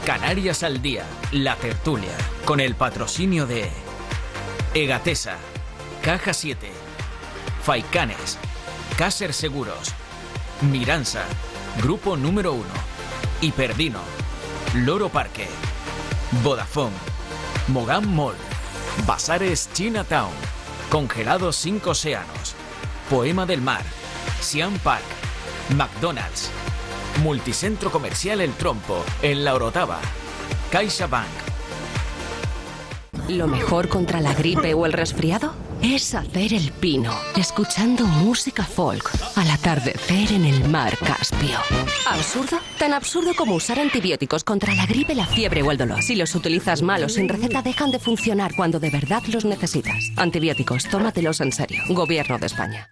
Canarias al Día, la tertulia, con el patrocinio de Egatesa, Caja 7, Faicanes, Caser Seguros, Miransa, Grupo Número 1, Hiperdino, Loro Parque, Vodafone, Mogán Mall, Bazares Chinatown, Congelados 5 Océanos, Poema del Mar, Siam Park, McDonald's, Multicentro Comercial El Trompo, en La Orotava, CaixaBank. Lo mejor contra la gripe o el resfriado es hacer el pino, escuchando música folk al atardecer en el mar Caspio. ¿Absurdo? Tan absurdo como usar antibióticos contra la gripe, la fiebre o el dolor. Si los utilizas mal o sin receta, dejan de funcionar cuando de verdad los necesitas. Antibióticos, tómatelos en serio. Gobierno de España.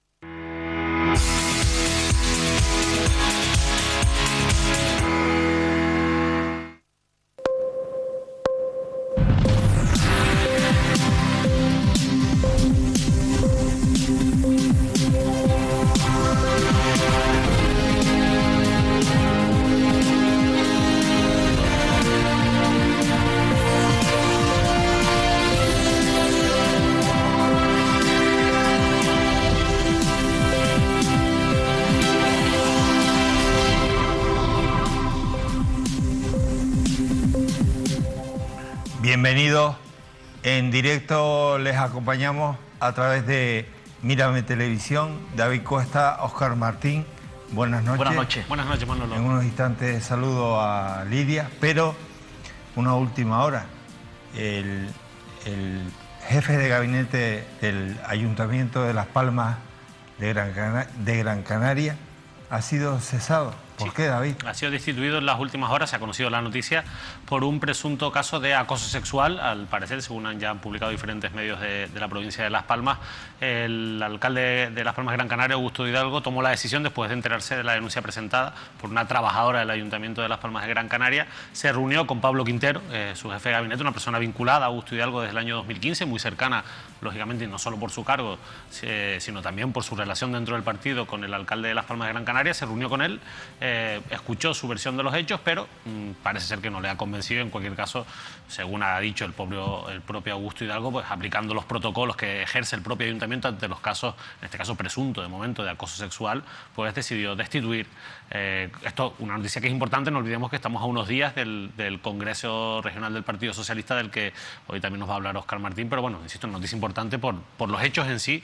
Bienvenidos. En directo les acompañamos a través de Mírame Televisión, David Cuesta, Óscar Martín. Buenas noches. Buenas noches. Buenas noches, Manolo. En unos instantes saludo a Lidia, pero una última hora. El jefe de gabinete del Ayuntamiento de Las Palmas de Gran Canaria ha sido cesado. ¿Por qué, David? Ha sido destituido en las últimas horas, se ha conocido la noticia, por un presunto caso de acoso sexual. Al parecer, según ya han publicado diferentes medios de la provincia de Las Palmas, el alcalde de Las Palmas de Gran Canaria, Augusto Hidalgo, tomó la decisión, después de enterarse de la denuncia presentada por una trabajadora del Ayuntamiento de Las Palmas de Gran Canaria. Se reunió con Pablo Quintero, su jefe de gabinete, una persona vinculada a Augusto Hidalgo desde el año 2015, muy cercana, lógicamente, y no solo por su cargo, sino también por su relación dentro del partido con el alcalde de Las Palmas de Gran Canaria. Se reunió con él, escuchó su versión de los hechos, pero parece ser que no le ha convencido. En cualquier caso, según ha dicho el propio Augusto Hidalgo, pues aplicando los protocolos que ejerce el propio ayuntamiento ante los casos, en este caso presunto de momento, de acoso sexual, pues decidió destituir. Esto, una noticia que es importante. No olvidemos que estamos a unos días del Congreso Regional del Partido Socialista, del que hoy también nos va a hablar Óscar Martín, pero bueno, insisto, una noticia importante por los hechos en sí,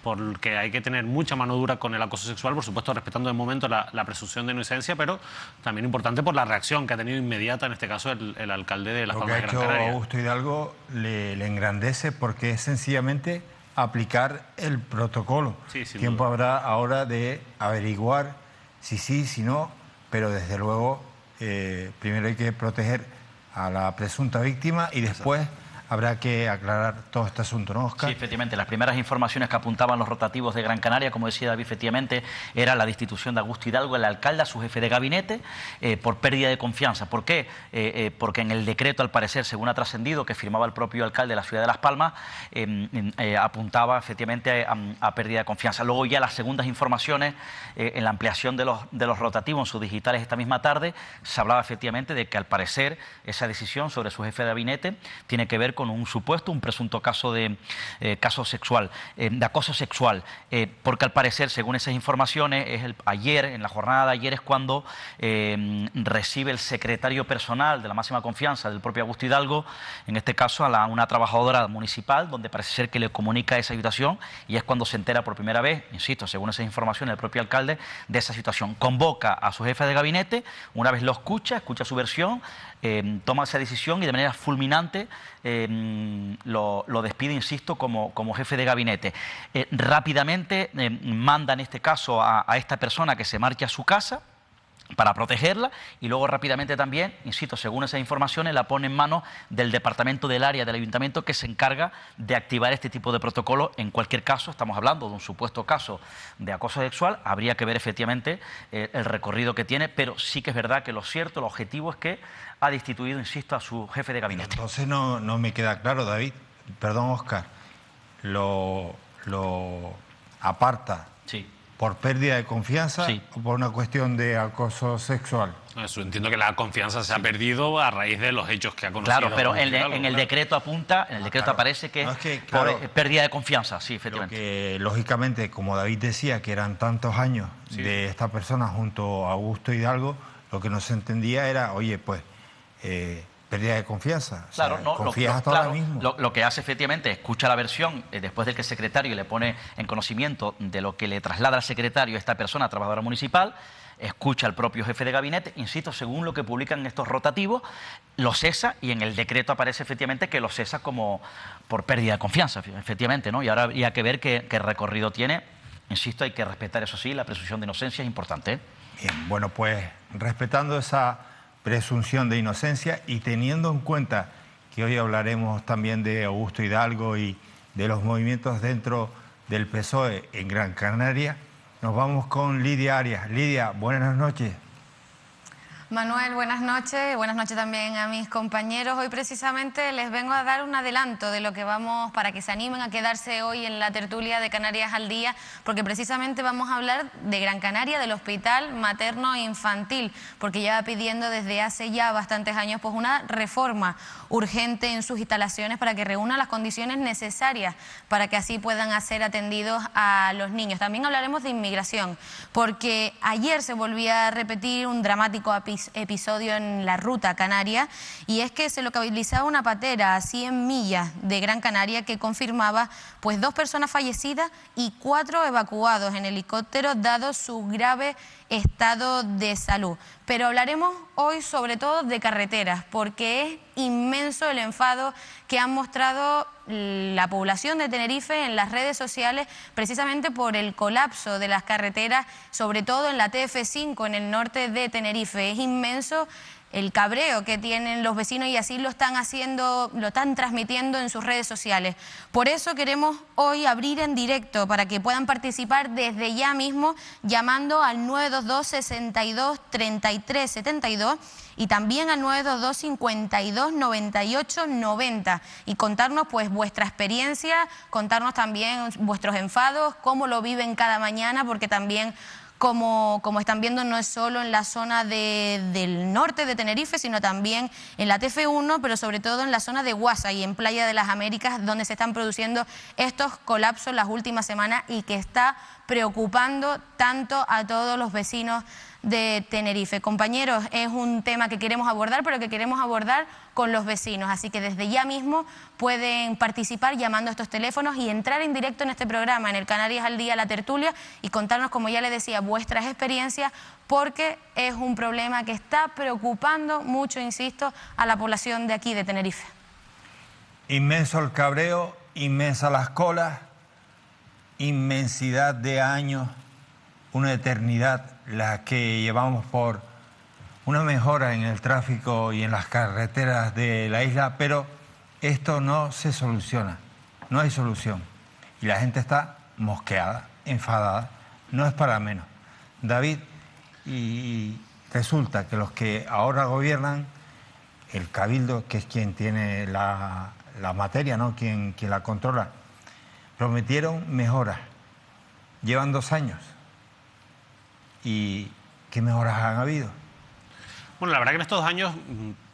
porque hay que tener mucha mano dura con el acoso sexual, por supuesto respetando de momento la presunción de inocencia, pero también importante por la reacción que ha tenido inmediata, en este caso, el alcalde de Las Palmas de Gran Canaria. Lo que ha hecho Augusto Hidalgo le engrandece, porque es sencillamente aplicar el protocolo. Sí, Tiempo habrá ahora de averiguar si sí, si no, pero desde luego primero hay que proteger a la presunta víctima y después habrá que aclarar todo este asunto, ¿no, Óscar? Sí, efectivamente. Las primeras informaciones que apuntaban los rotativos de Gran Canaria, como decía David, efectivamente, era la destitución de Augusto Hidalgo, el alcalde, a su jefe de gabinete, por pérdida de confianza. ¿Por qué? Porque en el decreto, al parecer, según ha trascendido, que firmaba el propio alcalde de la ciudad de Las Palmas, apuntaba efectivamente a pérdida de confianza. Luego ya las segundas informaciones, en la ampliación de los rotativos en sus digitales esta misma tarde, se hablaba efectivamente de que, al parecer, esa decisión sobre su jefe de gabinete tiene que ver con un supuesto, un presunto caso de acoso sexual, porque al parecer, según esas informaciones, ayer, en la jornada de ayer, es cuando recibe el secretario personal de la máxima confianza del propio Augusto Hidalgo, en este caso a una trabajadora municipal, donde parece ser que le comunica esa situación, y es cuando se entera por primera vez, insisto, según esas informaciones, el propio alcalde, de esa situación. Convoca a su jefe de gabinete, una vez lo escucha su versión, toma esa decisión y de manera fulminante lo despide, insisto, como jefe de gabinete. Rápidamente manda, en este caso, a esta persona que se marche a su casa para protegerla, y luego rápidamente también, insisto, según esas informaciones, la pone en manos del departamento del área del ayuntamiento, que se encarga de activar este tipo de protocolo. En cualquier caso, estamos hablando de un supuesto caso de acoso sexual. Habría que ver efectivamente el recorrido que tiene, pero sí que es verdad que lo cierto, el objetivo es que ha destituido, insisto, a su jefe de gabinete. Entonces no me queda claro, David, perdón, Óscar, lo aparta. Sí. por pérdida de confianza o por una cuestión de acoso sexual. Eso, entiendo que la confianza se ha perdido a raíz de los hechos que ha conocido. Claro, pero en el decreto apunta, en el decreto aparece que, por pérdida de confianza, sí, efectivamente. Que, lógicamente, como David decía, que eran tantos años de esta persona junto a Augusto Hidalgo, lo que no se entendía era, oye, pues, pérdida de confianza. Claro, o sea, confías hasta ahora mismo. Lo que hace efectivamente, escucha la versión después del que el secretario le pone en conocimiento de lo que le traslada al secretario esta persona, trabajadora municipal, escucha al propio jefe de gabinete, insisto, según lo que publican estos rotativos, lo cesa y en el decreto aparece efectivamente que lo cesa como por pérdida de confianza, efectivamente, ¿no? Y ahora habría que ver qué recorrido tiene. Insisto, hay que respetar, eso sí, la presunción de inocencia es importante. Bien, bueno, pues respetando esa presunción de inocencia y teniendo en cuenta que hoy hablaremos también de Augusto Hidalgo y de los movimientos dentro del PSOE en Gran Canaria, nos vamos con Lidia Arias. Lidia, buenas noches. Manuel, buenas noches también a mis compañeros. Hoy precisamente les vengo a dar un adelanto de lo que vamos, para que se animen a quedarse hoy en la tertulia de Canarias al Día, porque precisamente vamos a hablar de Gran Canaria, del Hospital Materno Infantil, porque lleva pidiendo desde hace ya bastantes años pues una reforma urgente en sus instalaciones para que reúna las condiciones necesarias para que así puedan ser atendidos a los niños. También hablaremos de inmigración, porque ayer se volvía a repetir un dramático episodio en la ruta canaria, y es que se localizaba una patera a 100 millas de Gran Canaria que confirmaba pues 2 personas fallecidas y 4 evacuados en helicóptero dado su grave estado de salud. Pero hablaremos hoy sobre todo de carreteras, porque es inmenso el enfado que han mostrado la población de Tenerife en las redes sociales precisamente por el colapso de las carreteras, sobre todo en la TF5 en el norte de Tenerife. Es inmenso el cabreo que tienen los vecinos y así lo están transmitiendo en sus redes sociales. Por eso queremos hoy abrir en directo para que puedan participar desde ya mismo llamando al 922 62 33 72 y también al 922 52 98 90 y contarnos pues vuestra experiencia, contarnos también vuestros enfados, cómo lo viven cada mañana, porque también como están viendo, no es solo en la zona del norte de Tenerife, sino también en la TF1, pero sobre todo en la zona de Guasa y en Playa de las Américas, donde se están produciendo estos colapsos las últimas semanas y que está preocupando tanto a todos los vecinos de Tenerife. Compañeros, es un tema que queremos abordar, pero que queremos abordar con los vecinos, así que desde ya mismo pueden participar llamando a estos teléfonos y entrar en directo en este programa, en el Canarias al Día, la tertulia, y contarnos, como ya les decía, vuestras experiencias, porque es un problema que está preocupando mucho, insisto, a la población de aquí, de Tenerife. Inmenso el cabreo, inmensas las colas, inmensidad de años, una eternidad la que llevamos por una mejora en el tráfico y en las carreteras de la isla, pero esto no se soluciona, no hay solución. Y la gente está mosqueada, enfadada, no es para menos. David, y resulta que los que ahora gobiernan, el Cabildo, que es quien tiene la materia, ¿no? quien la controla, prometieron mejoras, llevan 2 años. ¿Y qué mejoras han habido? Bueno, la verdad que en estos 2 años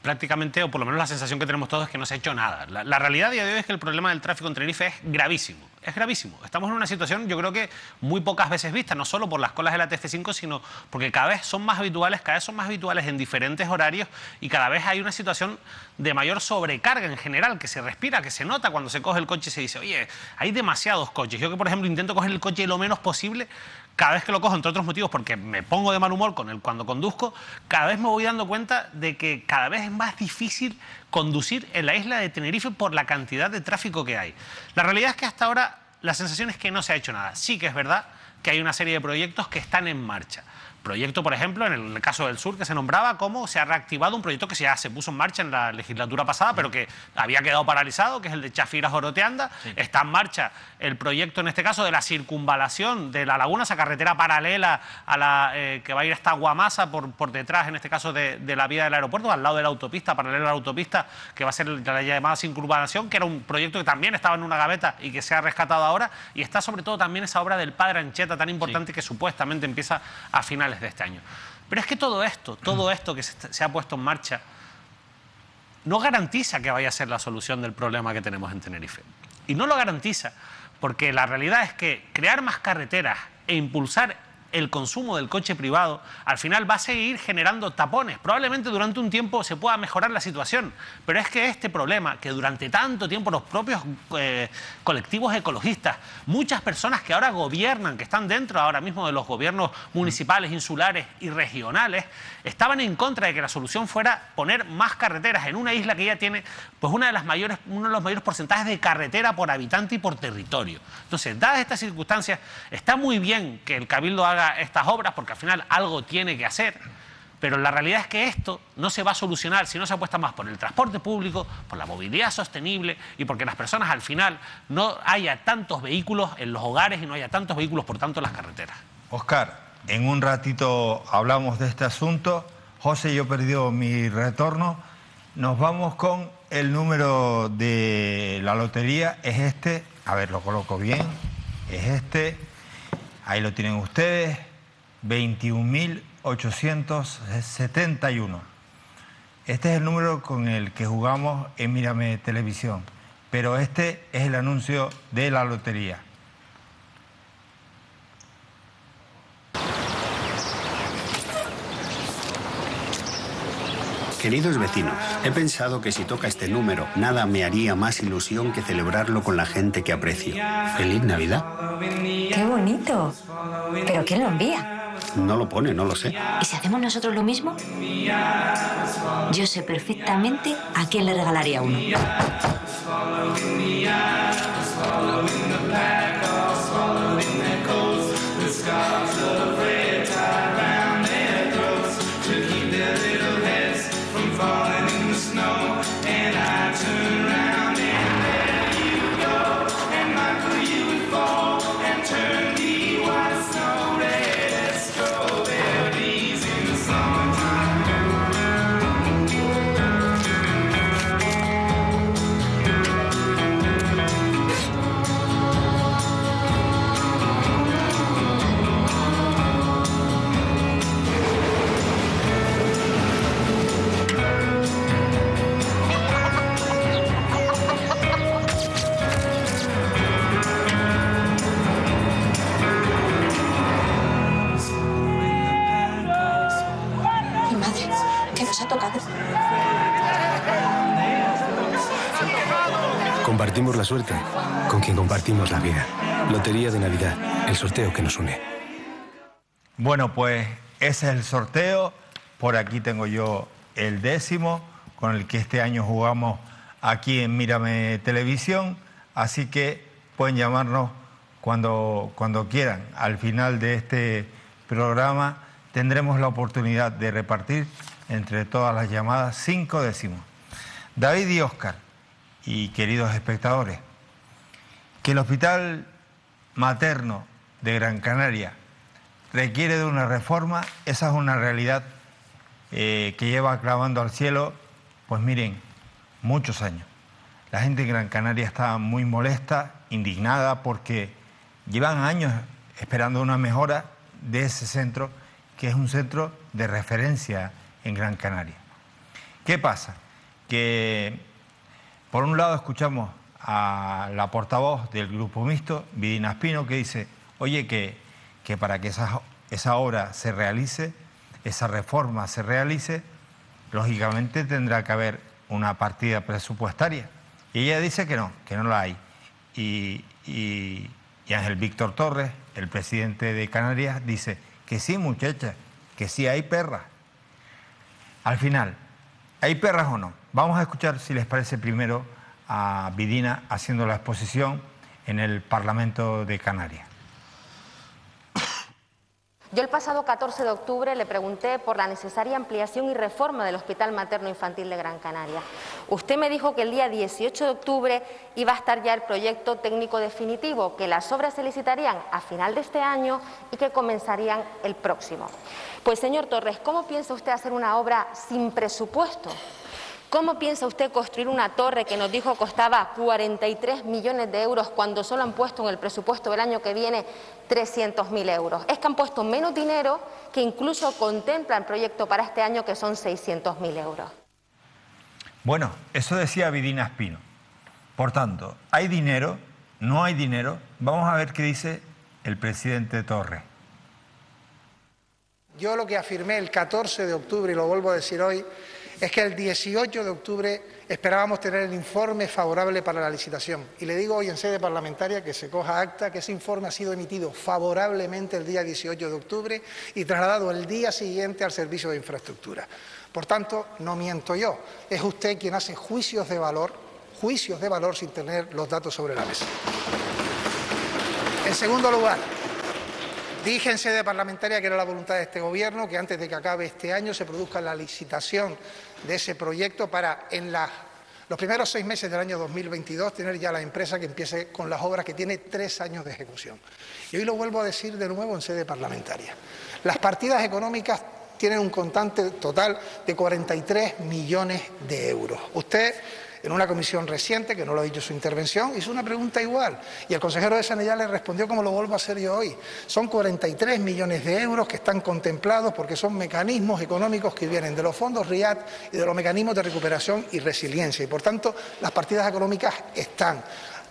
prácticamente, o por lo menos la sensación que tenemos todos, es que no se ha hecho nada. La realidad a día de hoy es que el problema del tráfico en Tenerife es gravísimo. Es gravísimo. Estamos en una situación, yo creo que muy pocas veces vista, no solo por las colas de la TF5, sino porque cada vez son más habituales en diferentes horarios y cada vez hay una situación de mayor sobrecarga en general, que se respira, que se nota cuando se coge el coche y se dice, oye, hay demasiados coches. Yo que, por ejemplo, intento coger el coche lo menos posible, cada vez que lo cojo, entre otros motivos, porque me pongo de mal humor cuando conduzco, cada vez me voy dando cuenta de que cada vez es más difícil conducir en la isla de Tenerife por la cantidad de tráfico que hay. La realidad es que hasta ahora la sensación es que no se ha hecho nada. Sí que es verdad que hay una serie de proyectos que están en marcha. proyecto, por ejemplo, en el caso del sur, que se nombraba como se ha reactivado un proyecto que ya se puso en marcha en la legislatura pasada, pero que había quedado paralizado, que es el de Chafiras-Oroteanda. Sí. Está en marcha el proyecto, en este caso, de la circunvalación de la laguna, esa carretera paralela a la que va a ir hasta Guamasa por detrás, en este caso, de la vía del aeropuerto, al lado de la autopista, paralela a la autopista, que va a ser la llamada circunvalación, que era un proyecto que también estaba en una gaveta y que se ha rescatado ahora. Y está sobre todo también esa obra del Padre Ancheta tan importante, sí, que supuestamente empieza a finales de este año. Pero es que todo esto que se ha puesto en marcha no garantiza que vaya a ser la solución del problema que tenemos en Tenerife. Y no lo garantiza porque la realidad es que crear más carreteras e impulsar el consumo del coche privado al final va a seguir generando tapones. Probablemente durante un tiempo se pueda mejorar la situación, pero es que este problema, que durante tanto tiempo los propios colectivos ecologistas, muchas personas que ahora gobiernan, que están dentro ahora mismo de los gobiernos municipales, insulares y regionales, estaban en contra de que la solución fuera poner más carreteras en una isla que ya tiene pues uno de los mayores porcentajes de carretera por habitante y por territorio. Entonces, dadas estas circunstancias, está muy bien que el Cabildo haga estas obras, porque al final algo tiene que hacer, pero la realidad es que esto no se va a solucionar si no se apuesta más por el transporte público, por la movilidad sostenible y porque las personas al final no haya tantos vehículos en los hogares y no haya tantos vehículos, por tanto, en las carreteras. Óscar, en un ratito hablamos de este asunto. José, yo he perdido mi retorno. Nos vamos con el número de la lotería. Es este. A ver, lo coloco bien. Es este. Ahí lo tienen ustedes, 21.871. Este es el número con el que jugamos en Mírame Televisión, pero este es el anuncio de la lotería. Queridos vecinos, he pensado que si toca este número, nada me haría más ilusión que celebrarlo con la gente que aprecio. ¡Feliz Navidad! ¡Qué bonito! ¿Pero quién lo envía? No lo pone, no lo sé. ¿Y si hacemos nosotros lo mismo? Yo sé perfectamente a quién le regalaría uno. Compartimos la suerte con quien compartimos la vida. Lotería de Navidad, el sorteo que nos une. Bueno, pues ese es el sorteo. Por aquí tengo yo el 10º, con el que este año jugamos aquí en Mírame Televisión. Así que pueden llamarnos cuando quieran. Al final de este programa tendremos la oportunidad de repartir entre todas las llamadas 5 décimos. David y Óscar, y queridos espectadores, que el Hospital Materno de Gran Canaria requiere de una reforma, esa es una realidad que lleva clamando al cielo, pues miren, muchos años. La gente de Gran Canaria está muy molesta, indignada, porque llevan años esperando una mejora de ese centro, que es un centro de referencia en Gran Canaria. ¿Qué pasa? Que por un lado escuchamos a la portavoz del Grupo Mixto, Vidina Espino, que dice, oye, que para que esa obra se realice, esa reforma se realice, lógicamente tendrá que haber una partida presupuestaria. Y ella dice que no la hay. Y Ángel Víctor Torres, el presidente de Canarias, dice que sí, muchacha, que sí hay perras. Al final, ¿hay perras o no? Vamos a escuchar, si les parece, primero a Vidina haciendo la exposición en el Parlamento de Canarias. Yo el pasado 14 de octubre le pregunté por la necesaria ampliación y reforma del Hospital Materno Infantil de Gran Canaria. Usted me dijo que el día 18 de octubre iba a estar ya el proyecto técnico definitivo, que las obras se licitarían a final de este año y que comenzarían el próximo. Pues, señor Torres, ¿cómo piensa usted hacer una obra sin presupuesto? ¿Cómo piensa usted construir una torre que nos dijo costaba 43 millones de euros cuando solo han puesto en el presupuesto del año que viene 300.000 euros? Es que han puesto menos dinero que incluso contempla el proyecto para este año, que son 600.000 euros. Bueno, eso decía Vidina Espino. Por tanto, ¿hay dinero? ¿No hay dinero? Vamos a ver qué dice el presidente Torres. Yo lo que afirmé el 14 de octubre, y lo vuelvo a decir hoy, es que el 18 de octubre esperábamos tener el informe favorable para la licitación. Y le digo hoy en sede parlamentaria, que se coja acta, que ese informe ha sido emitido favorablemente el día 18 de octubre y trasladado el día siguiente al Servicio de Infraestructura. Por tanto, no miento yo, es usted quien hace juicios de valor sin tener los datos sobre la mesa. En segundo lugar, dije en sede parlamentaria que era la voluntad de este Gobierno que antes de que acabe este año se produzca la licitación de ese proyecto para los primeros 6 meses del año 2022 tener ya la empresa que empiece con las obras, que tiene 3 años de ejecución. Y hoy lo vuelvo a decir de nuevo en sede parlamentaria. Las partidas económicas tienen un contante total de 43 millones de euros. Usted, en una comisión reciente, que no lo ha dicho en su intervención, hizo una pregunta igual y el consejero de Sanidad le respondió como lo vuelvo a hacer yo hoy. Son 43 millones de euros que están contemplados porque son mecanismos económicos que vienen de los fondos RIAD y de los mecanismos de recuperación y resiliencia, y por tanto las partidas económicas están.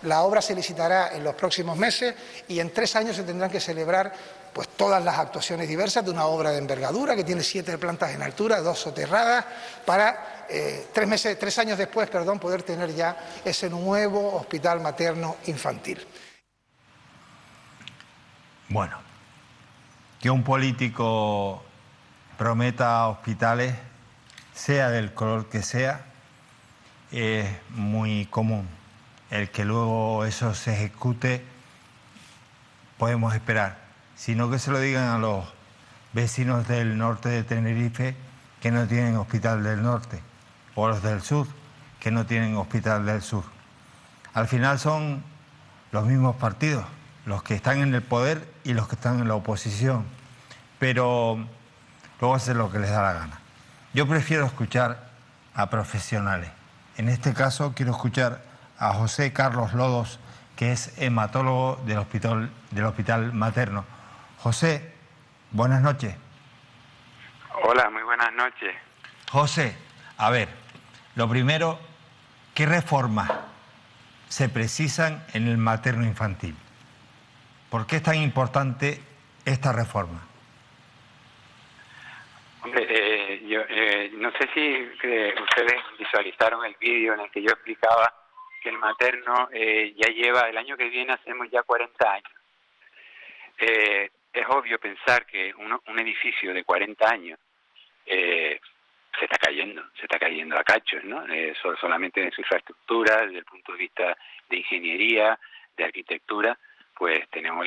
La obra se licitará en los próximos meses y en 3 años se tendrán que celebrar pues todas las actuaciones diversas de una obra de envergadura que tiene 7 plantas en altura, 2 soterradas, para 3 años después, poder tener ya ese nuevo hospital materno infantil. Bueno, que un político prometa hospitales, sea del color que sea, es muy común. El que luego eso se ejecute, podemos esperar. Sino que se lo digan a los vecinos del norte de Tenerife que no tienen hospital del norte, o los del sur que no tienen hospital del sur. Al final son los mismos partidos, los que están en el poder y los que están en la oposición, pero luego hacen lo que les da la gana. Yo prefiero escuchar a profesionales. En este caso quiero escuchar a José Carlos Lodos, que es hematólogo del Hospital Materno. José, buenas noches. Hola, muy buenas noches. José, a ver, lo primero, ¿qué reformas se precisan en el materno infantil? ¿Por qué es tan importante esta reforma? Hombre, yo no sé si ustedes visualizaron el vídeo en el que yo explicaba que el materno ya lleva, el año que viene hacemos ya 40 años. Es obvio pensar que un edificio de 40 años se está cayendo a cachos, ¿no? Solamente en su infraestructura, desde el punto de vista de ingeniería, de arquitectura, pues tenemos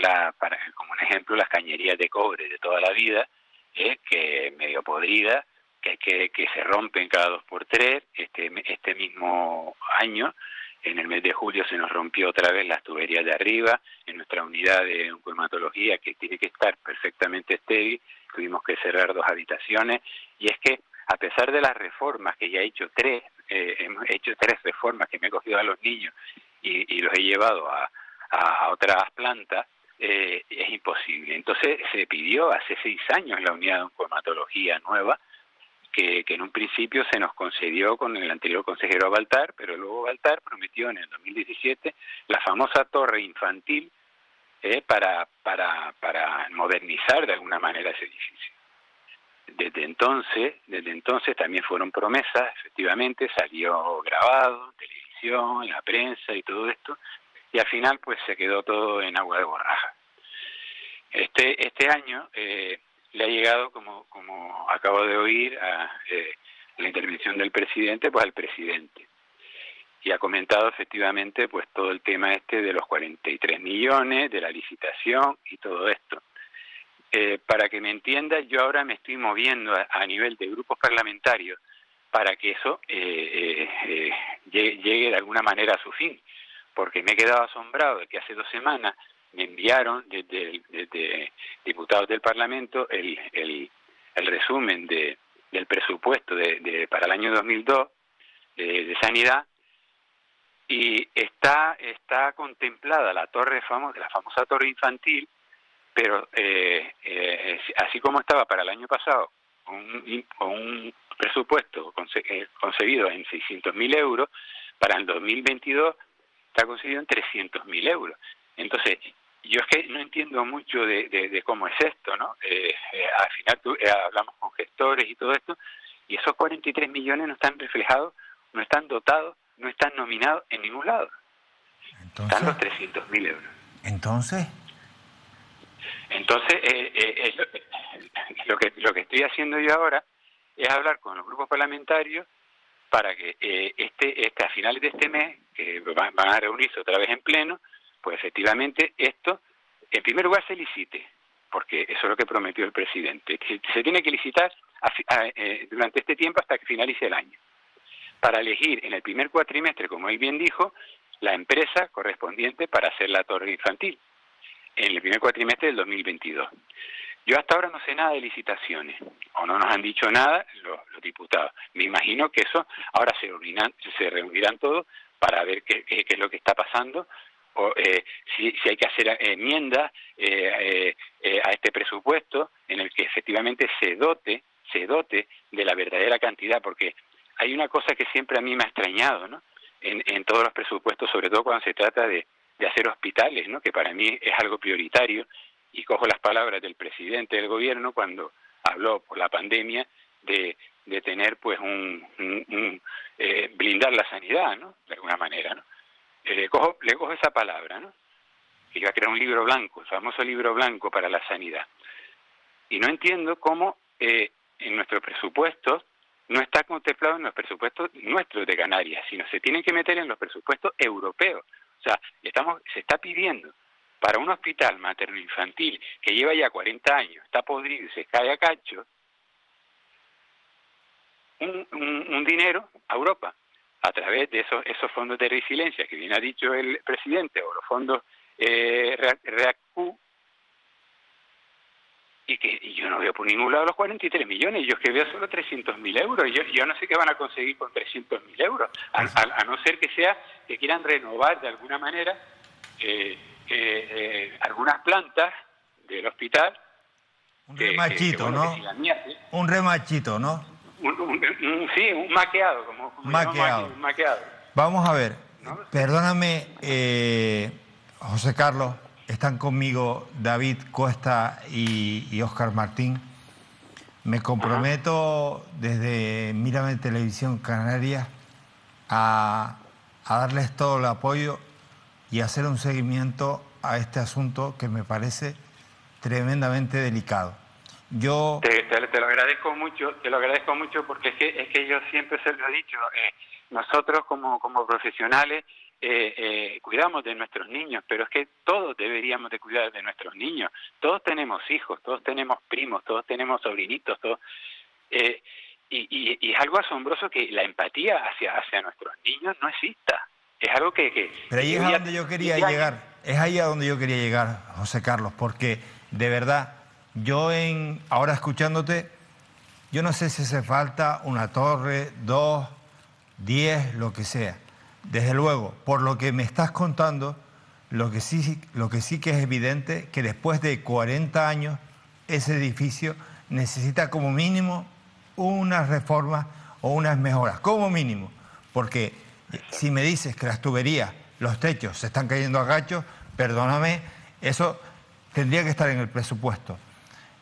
como un ejemplo las cañerías de cobre de toda la vida, que medio podridas, que se rompen cada 2 por 3. Este mismo año, en el mes de julio, se nos rompió otra vez las tuberías de arriba en nuestra unidad de oncohematología, que tiene que estar perfectamente estéril. Tuvimos que cerrar 2 habitaciones, y es que a pesar de las reformas, que ya he hecho 3, hemos hecho 3 reformas, que me he cogido a los niños y los he llevado a otras plantas, es imposible. Entonces se pidió hace 6 años la unidad de oncohematología nueva, que en un principio se nos concedió con el anterior consejero Baltar, pero luego Baltar prometió en el 2017 la famosa torre infantil para modernizar de alguna manera ese edificio. Desde entonces también fueron promesas, efectivamente, salió grabado, en televisión, en la prensa y todo esto, y al final pues se quedó todo en agua de borraja. Este año le ha llegado, como acabo de oír, la intervención del presidente, pues al presidente. Y ha comentado efectivamente pues todo el tema de los 43 millones, de la licitación y todo esto. para que me entienda, yo ahora me estoy moviendo a nivel de grupos parlamentarios para que eso llegue de alguna manera a su fin, porque me he quedado asombrado de que hace 2 semanas me enviaron desde diputados del Parlamento el resumen del presupuesto para el año 2002 de Sanidad, y está contemplada la famosa torre infantil, pero así como estaba para el año pasado, con un presupuesto concebido en 600.000 euros, para el 2022 está concebido en 300.000 euros. Entonces, yo es que no entiendo mucho de cómo es esto, ¿no? Al final hablamos con gestores y todo esto, y esos 43 millones no están reflejados, no están dotados, no están nominados en ningún lado. Entonces, están los 300.000 euros. Entonces, lo que estoy haciendo yo ahora es hablar con los grupos parlamentarios para que a finales de este mes, que van a reunirse otra vez en pleno, pues efectivamente esto, en primer lugar, se licite, porque eso es lo que prometió el presidente. Se tiene que licitar durante este tiempo hasta que finalice el año, para elegir en el primer cuatrimestre, como él bien dijo, la empresa correspondiente para hacer la torre infantil, en el primer cuatrimestre del 2022. Yo hasta ahora no sé nada de licitaciones, o no nos han dicho nada los diputados. Me imagino que eso ahora se reunirán todos para ver qué es lo que está pasando, o si hay que hacer enmiendas a este presupuesto en el que efectivamente se dote de la verdadera cantidad, porque hay una cosa que siempre a mí me ha extrañado, ¿no? En todos los presupuestos, sobre todo cuando se trata de hacer hospitales, ¿no? Que para mí es algo prioritario, y cojo las palabras del presidente del gobierno cuando habló por la pandemia de tener pues blindar la sanidad, ¿no? De alguna manera, ¿no? Le cojo esa palabra, ¿no? Que iba a crear un libro blanco, el famoso libro blanco para la sanidad. Y no entiendo cómo en nuestro presupuesto no está contemplado en los presupuestos nuestros de Canarias, sino se tienen que meter en los presupuestos europeos. O sea, se está pidiendo para un hospital materno-infantil que lleva ya 40 años, está podrido y se cae a cacho, un dinero a Europa, a través de esos fondos de resiliencia que bien ha dicho el presidente, o los fondos REACQ, y yo no veo por ningún lado los 43 millones, yo es que veo solo 300.000 euros, yo no sé qué van a conseguir con 300.000 euros, a no ser que sea que quieran renovar de alguna manera algunas plantas del hospital. Un remachito, ¿no? Un remachito, ¿no? Sí, un maqueado, como maqueado. Un maqueado. Vamos a ver, perdóname, José Carlos, están conmigo David Cuesta y Óscar Martín. Me comprometo desde Mírame Televisión Canarias a darles todo el apoyo y hacer un seguimiento a este asunto que me parece tremendamente delicado. Yo te lo agradezco mucho porque es que yo siempre se lo he dicho, nosotros como profesionales cuidamos de nuestros niños, pero es que todos deberíamos de cuidar de nuestros niños. Todos tenemos hijos, todos tenemos primos, todos tenemos sobrinitos, todos, y es algo asombroso que la empatía hacia nuestros niños no exista. Es algo que pero ahí es a donde yo quería llegar. Es ahí a donde yo quería llegar, José Carlos, porque de verdad, ahora escuchándote, yo no sé si hace falta una torre, 2, 10, lo que sea. Desde luego, por lo que me estás contando, lo que sí que es evidente, que después de 40 años, ese edificio necesita como mínimo unas reformas o unas mejoras, como mínimo, porque si me dices que las tuberías, los techos se están cayendo a gachos, perdóname, eso tendría que estar en el presupuesto.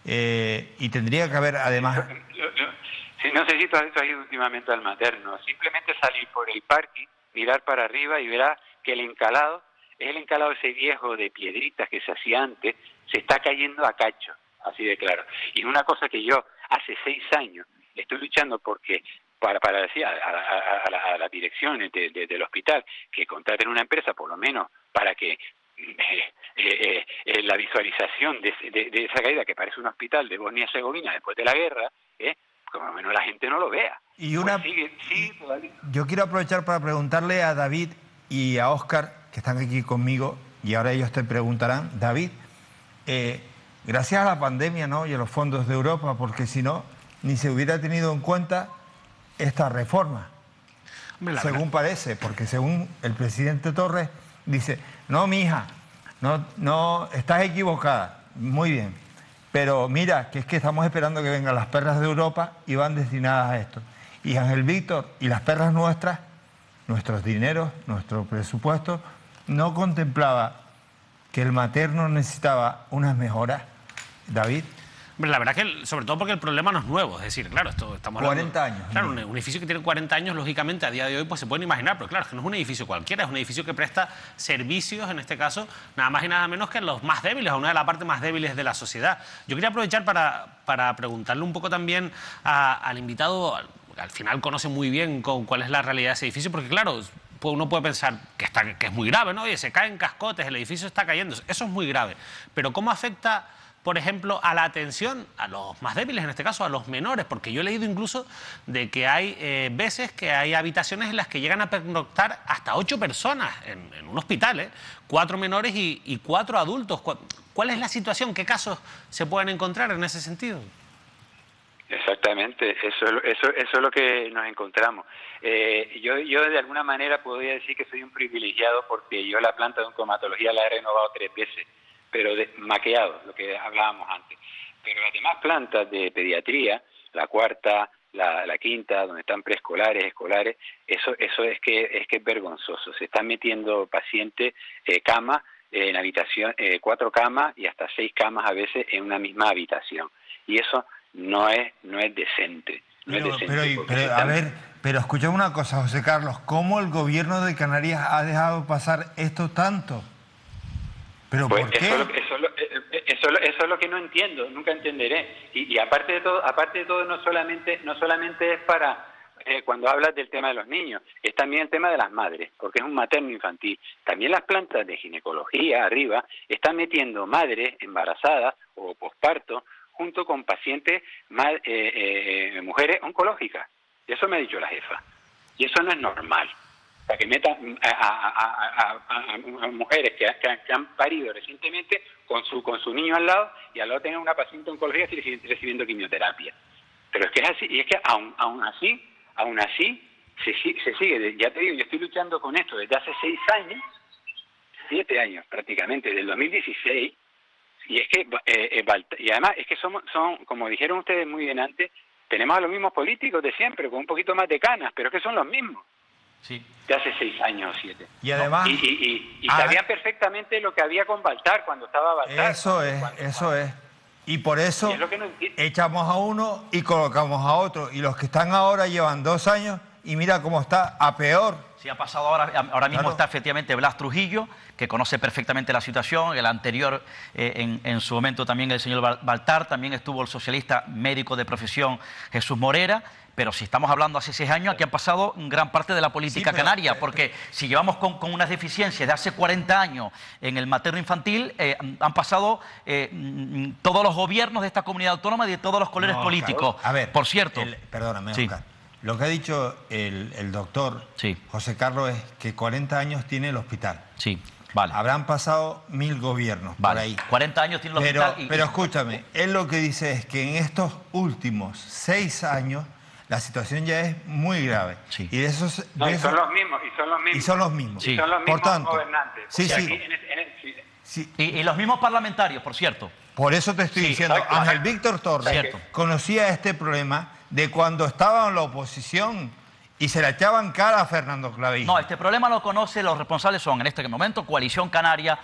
Y tendría que haber, además... Sí, no sé si tú has ido últimamente al materno. Simplemente salir por el parque, mirar para arriba y verás que el encalado, es el encalado ese viejo de piedritas que se hacía antes, se está cayendo a cacho, así de claro. Y una cosa que yo hace 6 años estoy luchando porque... para decir a las direcciones del hospital que contraten una empresa, por lo menos, para que la visualización de esa caída, que parece un hospital de Bosnia y Herzegovina después de la guerra, como lo menos la gente no lo vea. Y pues sigue todavía. Yo quiero aprovechar para preguntarle a David y a Óscar, que están aquí conmigo, y ahora ellos te preguntarán, David, gracias a la pandemia, ¿no?, y a los fondos de Europa, porque si no, ni se hubiera tenido en cuenta esta reforma, según parece, porque según el presidente Torres dice, no, mija, no, estás equivocada, muy bien, pero mira, que es que estamos esperando que vengan las perras de Europa y van destinadas a esto. Y Ángel Víctor y las perras nuestras, nuestros dineros, nuestro presupuesto, no contemplaba que el materno necesitaba unas mejoras. David. La verdad que, sobre todo porque el problema no es nuevo, es decir, claro, esto estamos hablando... 40 años. Claro, un edificio que tiene 40 años, lógicamente, a día de hoy, pues se pueden imaginar, pero claro, es que no es un edificio cualquiera, es un edificio que presta servicios, en este caso, nada más y nada menos que a los más débiles, a una de las partes más débiles de la sociedad. Yo quería aprovechar para preguntarle un poco también al invitado, al final conoce muy bien cuál es la realidad de ese edificio, porque claro, uno puede pensar que es muy grave, ¿no? Oye, se caen cascotes, el edificio está cayendo, eso es muy grave, pero ¿cómo afecta, por ejemplo, a la atención a los más débiles, en este caso a los menores? Porque yo he leído incluso de que hay veces que hay habitaciones en las que llegan a pernoctar hasta 8 personas en un hospital, 4 menores y 4 adultos. ¿Cuál es la situación? ¿Qué casos se pueden encontrar en ese sentido? Exactamente, eso es lo que nos encontramos. Yo de alguna manera podría decir que soy un privilegiado porque yo la planta de oncomatología la he renovado 3 veces. Pero maqueado, lo que hablábamos antes. Pero las demás plantas de pediatría, la cuarta, la quinta, donde están preescolares, escolares, eso es que es vergonzoso. Se están metiendo pacientes, camas, en habitación, 4 camas y hasta 6 camas a veces en una misma habitación. Y eso no es decente. Pero escucha una cosa, José Carlos, ¿cómo el gobierno de Canarias ha dejado pasar esto tanto? ¿Pero pues por qué? Eso es lo que no entiendo, nunca entenderé. Y aparte de todo, no solamente es para cuando hablas del tema de los niños, es también el tema de las madres, porque es un materno infantil. También las plantas de ginecología arriba están metiendo madres embarazadas o posparto junto con pacientes, mujeres oncológicas. Y eso me ha dicho la jefa. Y eso no es normal. Para que metan a mujeres que han parido recientemente con su niño al lado y al lado tener una paciente oncológica recibiendo quimioterapia. Pero es que es así, y es que aún así se sigue. Ya te digo, yo estoy luchando con esto desde hace 6 años, 7 años prácticamente, del 2016, y es que y además es que son, como dijeron ustedes muy bien antes, tenemos a los mismos políticos de siempre, con un poquito más de canas, pero es que son los mismos. Sí. De hace 6 años o 7. Y además... Y sabían perfectamente lo que había con Baltar cuando estaba Baltar. Eso es. Y por eso echamos a uno y colocamos a otro. Y los que están ahora llevan 2 años y mira cómo está, a peor. Sí, ha pasado ahora mismo está efectivamente Blas Trujillo, que conoce perfectamente la situación, el anterior, en su momento también el señor Baltar, también estuvo el socialista médico de profesión Jesús Morera. Pero si estamos hablando hace 6 años, aquí han pasado gran parte de la política canaria, porque si llevamos con unas deficiencias de hace 40 años en el materno infantil, han pasado todos los gobiernos de esta comunidad autónoma y de todos los colores políticos. Claro. A ver, por cierto. Perdóname, Oscar. Lo que ha dicho el doctor José Carlos es que 40 años tiene el hospital. Sí. Vale. Habrán pasado 1000 gobiernos por ahí. 40 años tiene el hospital. Pero escúchame, él lo que dice es que en estos últimos 6 años la situación ya es muy grave. Sí. Y de esos, son los mismos. Y son los mismos. Sí. Y son los mismos, por tanto, gobernantes. Y los mismos parlamentarios, por cierto. Por eso te estoy diciendo, Ángel Víctor Torres conocía este problema de cuando estaba en la oposición y se le echaban cara a Fernando Clavijo. No, este problema lo conoce, los responsables son en este momento Coalición Canaria,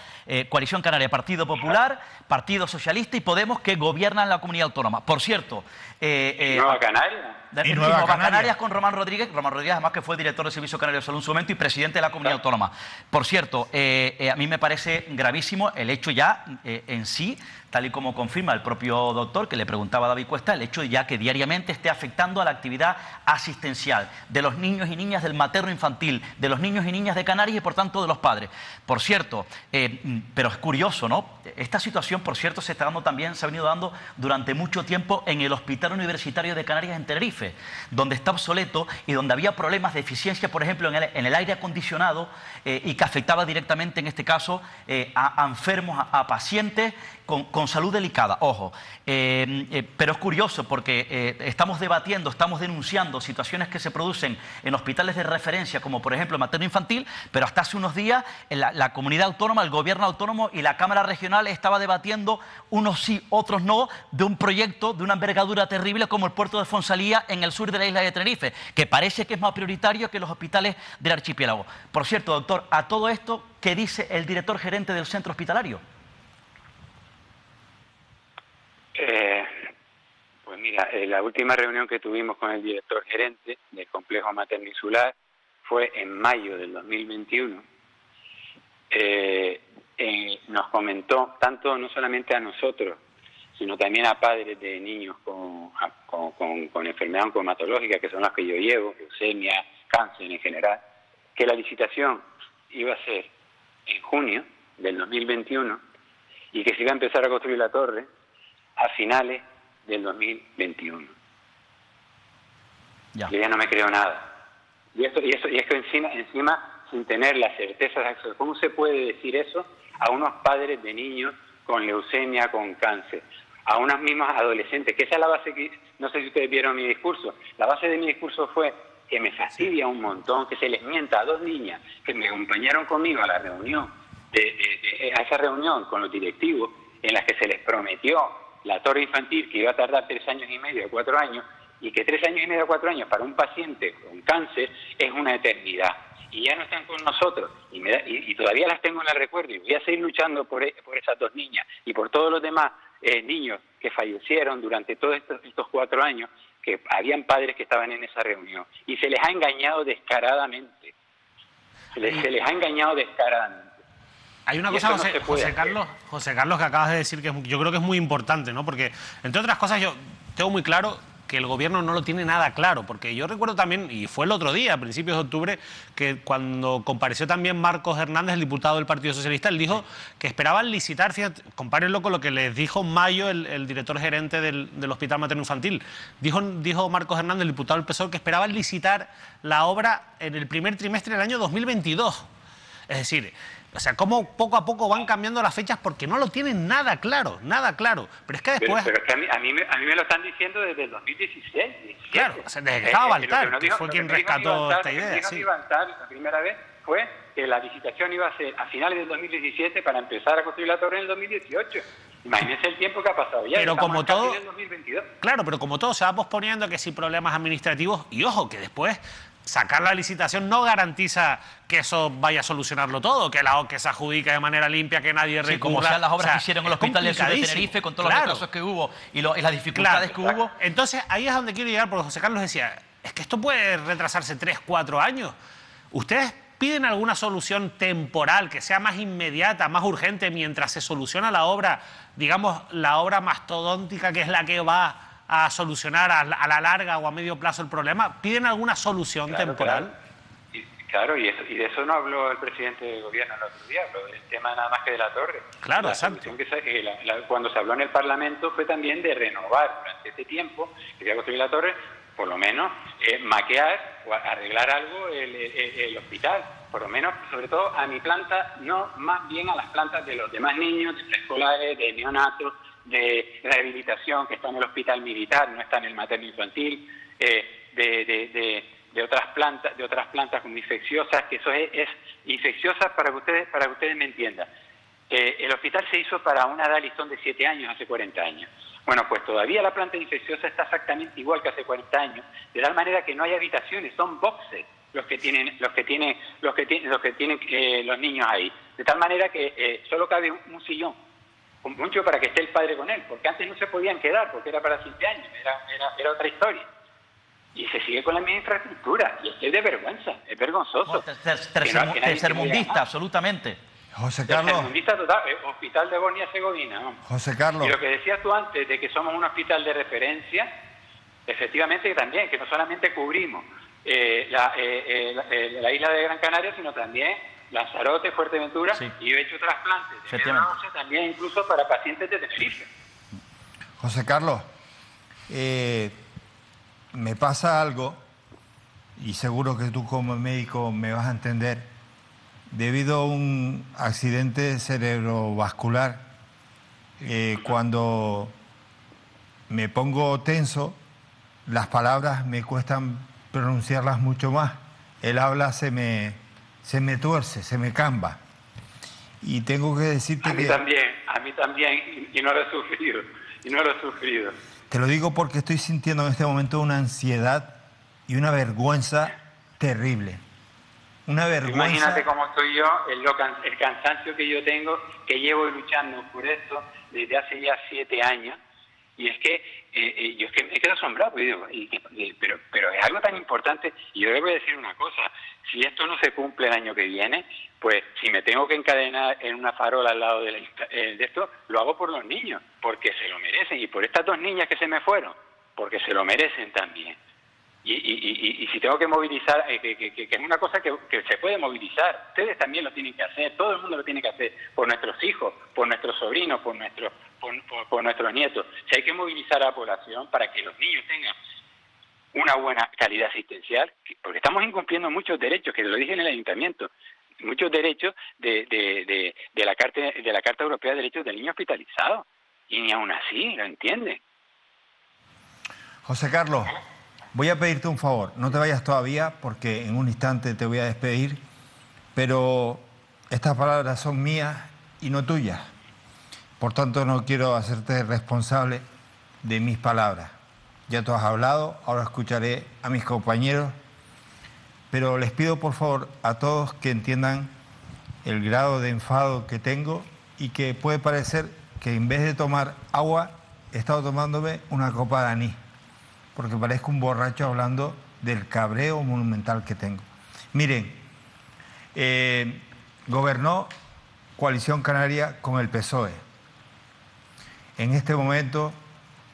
Partido Popular, Partido Socialista y Podemos, que gobiernan la comunidad autónoma. Por cierto... Nueva Canaria. Nueva Canarias con Román Rodríguez, además que fue director del Servicio Canario de Salud en su momento y presidente de la comunidad autónoma. Por cierto, a mí me parece gravísimo el hecho ya en sí tal y como confirma el propio doctor que le preguntaba a David Cuesta, el hecho de ya que diariamente esté afectando a la actividad asistencial de los niños y niñas del materno infantil, de los niños y niñas de Canarias y por tanto de los padres. Por cierto, pero es curioso, ¿no? Esta situación, por cierto, se está dando también, se ha venido dando durante mucho tiempo en el Hospital Universitario de Canarias en Tenerife, donde está obsoleto y donde había problemas de eficiencia, por ejemplo, en el aire acondicionado y que afectaba directamente, en este caso, a enfermos, a pacientes con salud delicada. Ojo, pero es curioso porque estamos debatiendo, estamos denunciando situaciones que se producen en hospitales de referencia, como por ejemplo el materno infantil, pero hasta hace unos días la comunidad autónoma, el gobierno autónomo y la Cámara Regional estaba debatiendo, unos sí, otros no, de un proyecto de una envergadura terrible como el puerto de Fonsalía en el sur de la isla de Tenerife, que parece que es más prioritario que los hospitales del archipiélago. Por cierto, doctor, a todo esto, ¿qué dice el director gerente del centro hospitalario? Pues mira, la última reunión que tuvimos con el director gerente del complejo materno insular fue en mayo del 2021. Nos comentó, tanto no solamente a nosotros, sino también a padres de niños con enfermedad oncohematológica, que son las que yo llevo, leucemia, cáncer en general, que la licitación iba a ser en junio del 2021 y que se iba a empezar a construir la torre a finales del 2021. Yo ya no me creo nada. Y es que encima sin tener la certeza de eso. ¿Cómo se puede decir eso a unos padres de niños con leucemia, con cáncer? A unas mismas adolescentes, que esa es la base que, no sé si ustedes vieron mi discurso, la base de mi discurso fue que me fastidia un montón que se les mienta a dos niñas que me acompañaron conmigo a la reunión, a esa reunión con los directivos, en las que se les prometió la torre infantil que iba a tardar 3 años y medio, 4 años, y que 3 años y medio, 4 años para un paciente con cáncer es una eternidad. Y ya no están con nosotros, y todavía las tengo en el recuerdo, y voy a seguir luchando por esas dos niñas y por todos los demás niños que fallecieron durante todos estos 4 años, que habían padres que estaban en esa reunión, y se les ha engañado descaradamente. Se les ha engañado descaradamente. Hay una cosa, José Carlos, que acabas de decir que yo creo que es muy importante, ¿no? Porque, entre otras cosas, yo tengo muy claro que el gobierno no lo tiene nada claro, porque yo recuerdo también, y fue el otro día, a principios de octubre, que cuando compareció también Marcos Hernández, el diputado del Partido Socialista, él dijo que esperaban licitar, fíjate, compárenlo con lo que les dijo en mayo el director gerente del Hospital Materno Infantil. Dijo Marcos Hernández, el diputado del PSOE, que esperaban licitar la obra en el primer trimestre del año 2022. Es decir, o sea, cómo poco a poco van cambiando las fechas porque no lo tienen nada claro, nada claro. Pero es que después... Pero es que a mí me lo están diciendo desde el 2016. 17. Claro, o sea, desde que estaba Baltar, que fue quien rescató esta idea. Lo que dijo Baltar la primera vez fue que la licitación iba a ser a finales del 2017 para empezar a construir la torre en el 2018. Imagínense el tiempo que ha pasado ya. Pero como todo... En el 2022. Claro, pero como todo se va posponiendo, que sí problemas administrativos, y ojo, que después... Sacar la licitación no garantiza que eso vaya a solucionarlo todo, que la OCE se adjudica de manera limpia, que nadie recurra. Sí, como sean las obras que hicieron en el hospital de Tenerife, con todos los retrasos que hubo y las dificultades que hubo. Entonces, ahí es donde quiero llegar, porque José Carlos decía, es que esto puede retrasarse 3, 4 años. ¿Ustedes piden alguna solución temporal, que sea más inmediata, más urgente, mientras se soluciona la obra, digamos, la obra mastodóntica, que es la que va a solucionar a la larga o a medio plazo el problema? ¿Piden alguna solución temporal? Claro, y de eso no habló el presidente del gobierno el otro día, habló del tema nada más que de la torre. Claro, la exacto. Cuando se habló en el Parlamento fue también de renovar durante este tiempo que iba a construir la torre, por lo menos maquear o arreglar algo el hospital, por lo menos, sobre todo a mi planta, no más bien a las plantas de los demás niños, de preescolares, de neonatos, de rehabilitación que está en el hospital militar, no está en el materno infantil, de otras plantas como infecciosas, que eso es infecciosas para que ustedes me entiendan. El hospital se hizo para una edad listón de 7 años, hace 40 años. Bueno, pues todavía la planta infecciosa está exactamente igual que hace 40 años, de tal manera que no hay habitaciones, son boxes los que tienen los niños ahí, de tal manera que solo cabe un sillón, mucho para que esté el padre con él, porque antes no se podían quedar, porque era para 7 años, era otra historia. Y se sigue con la misma infraestructura, y es de vergüenza, es vergonzoso. Tercermundista, absolutamente. José Carlos. Tercermundista total, Hospital de Bosnia-Herzegovina. José Carlos. Y lo que decías tú antes de que somos un hospital de referencia, efectivamente también, que no solamente cubrimos la isla de Gran Canaria, sino también Lanzarote, Fuerteventura, y yo he hecho trasplantes de médula ósea también incluso para pacientes de Tenerife. José Carlos, me pasa algo, y seguro que tú como médico me vas a entender, debido a un accidente cerebrovascular, cuando me pongo tenso, las palabras me cuestan pronunciarlas mucho más. El habla se me tuerce, se me camba. Y tengo que decirte que... A mí también, y no lo he sufrido, Te lo digo porque estoy sintiendo en este momento una ansiedad y una vergüenza terrible. Una vergüenza... Imagínate cómo estoy yo, el cansancio que yo tengo, que llevo luchando por esto desde hace ya 7 años, y es que yo es que me quedo asombrado, pues digo, pero es algo tan importante, y yo le voy a decir una cosa: si esto no se cumple el año que viene, pues si me tengo que encadenar en una farola al lado de esto, lo hago por los niños, porque se lo merecen, y por estas 2 niñas que se me fueron, porque se lo merecen también. Y si tengo que movilizar, que es una cosa que se puede movilizar, ustedes también lo tienen que hacer, todo el mundo lo tiene que hacer, por nuestros hijos, por nuestros sobrinos, por nuestros nietos. Si hay que movilizar a la población para que los niños tengan una buena calidad asistencial, porque estamos incumpliendo muchos derechos, que lo dije en el ayuntamiento, muchos derechos de la Carta Europea de Derechos del Niño Hospitalizado, y ni aún así lo entienden. José Carlos, voy a pedirte un favor, no te vayas todavía porque en un instante te voy a despedir, pero estas palabras son mías y no tuyas. Por tanto, no quiero hacerte responsable de mis palabras. Ya tú has hablado, ahora escucharé a mis compañeros, pero les pido por favor a todos que entiendan el grado de enfado que tengo y que puede parecer que en vez de tomar agua he estado tomándome una copa de anís, porque parezco un borracho hablando del cabreo monumental que tengo. Miren, gobernó Coalición Canaria con el PSOE. En este momento,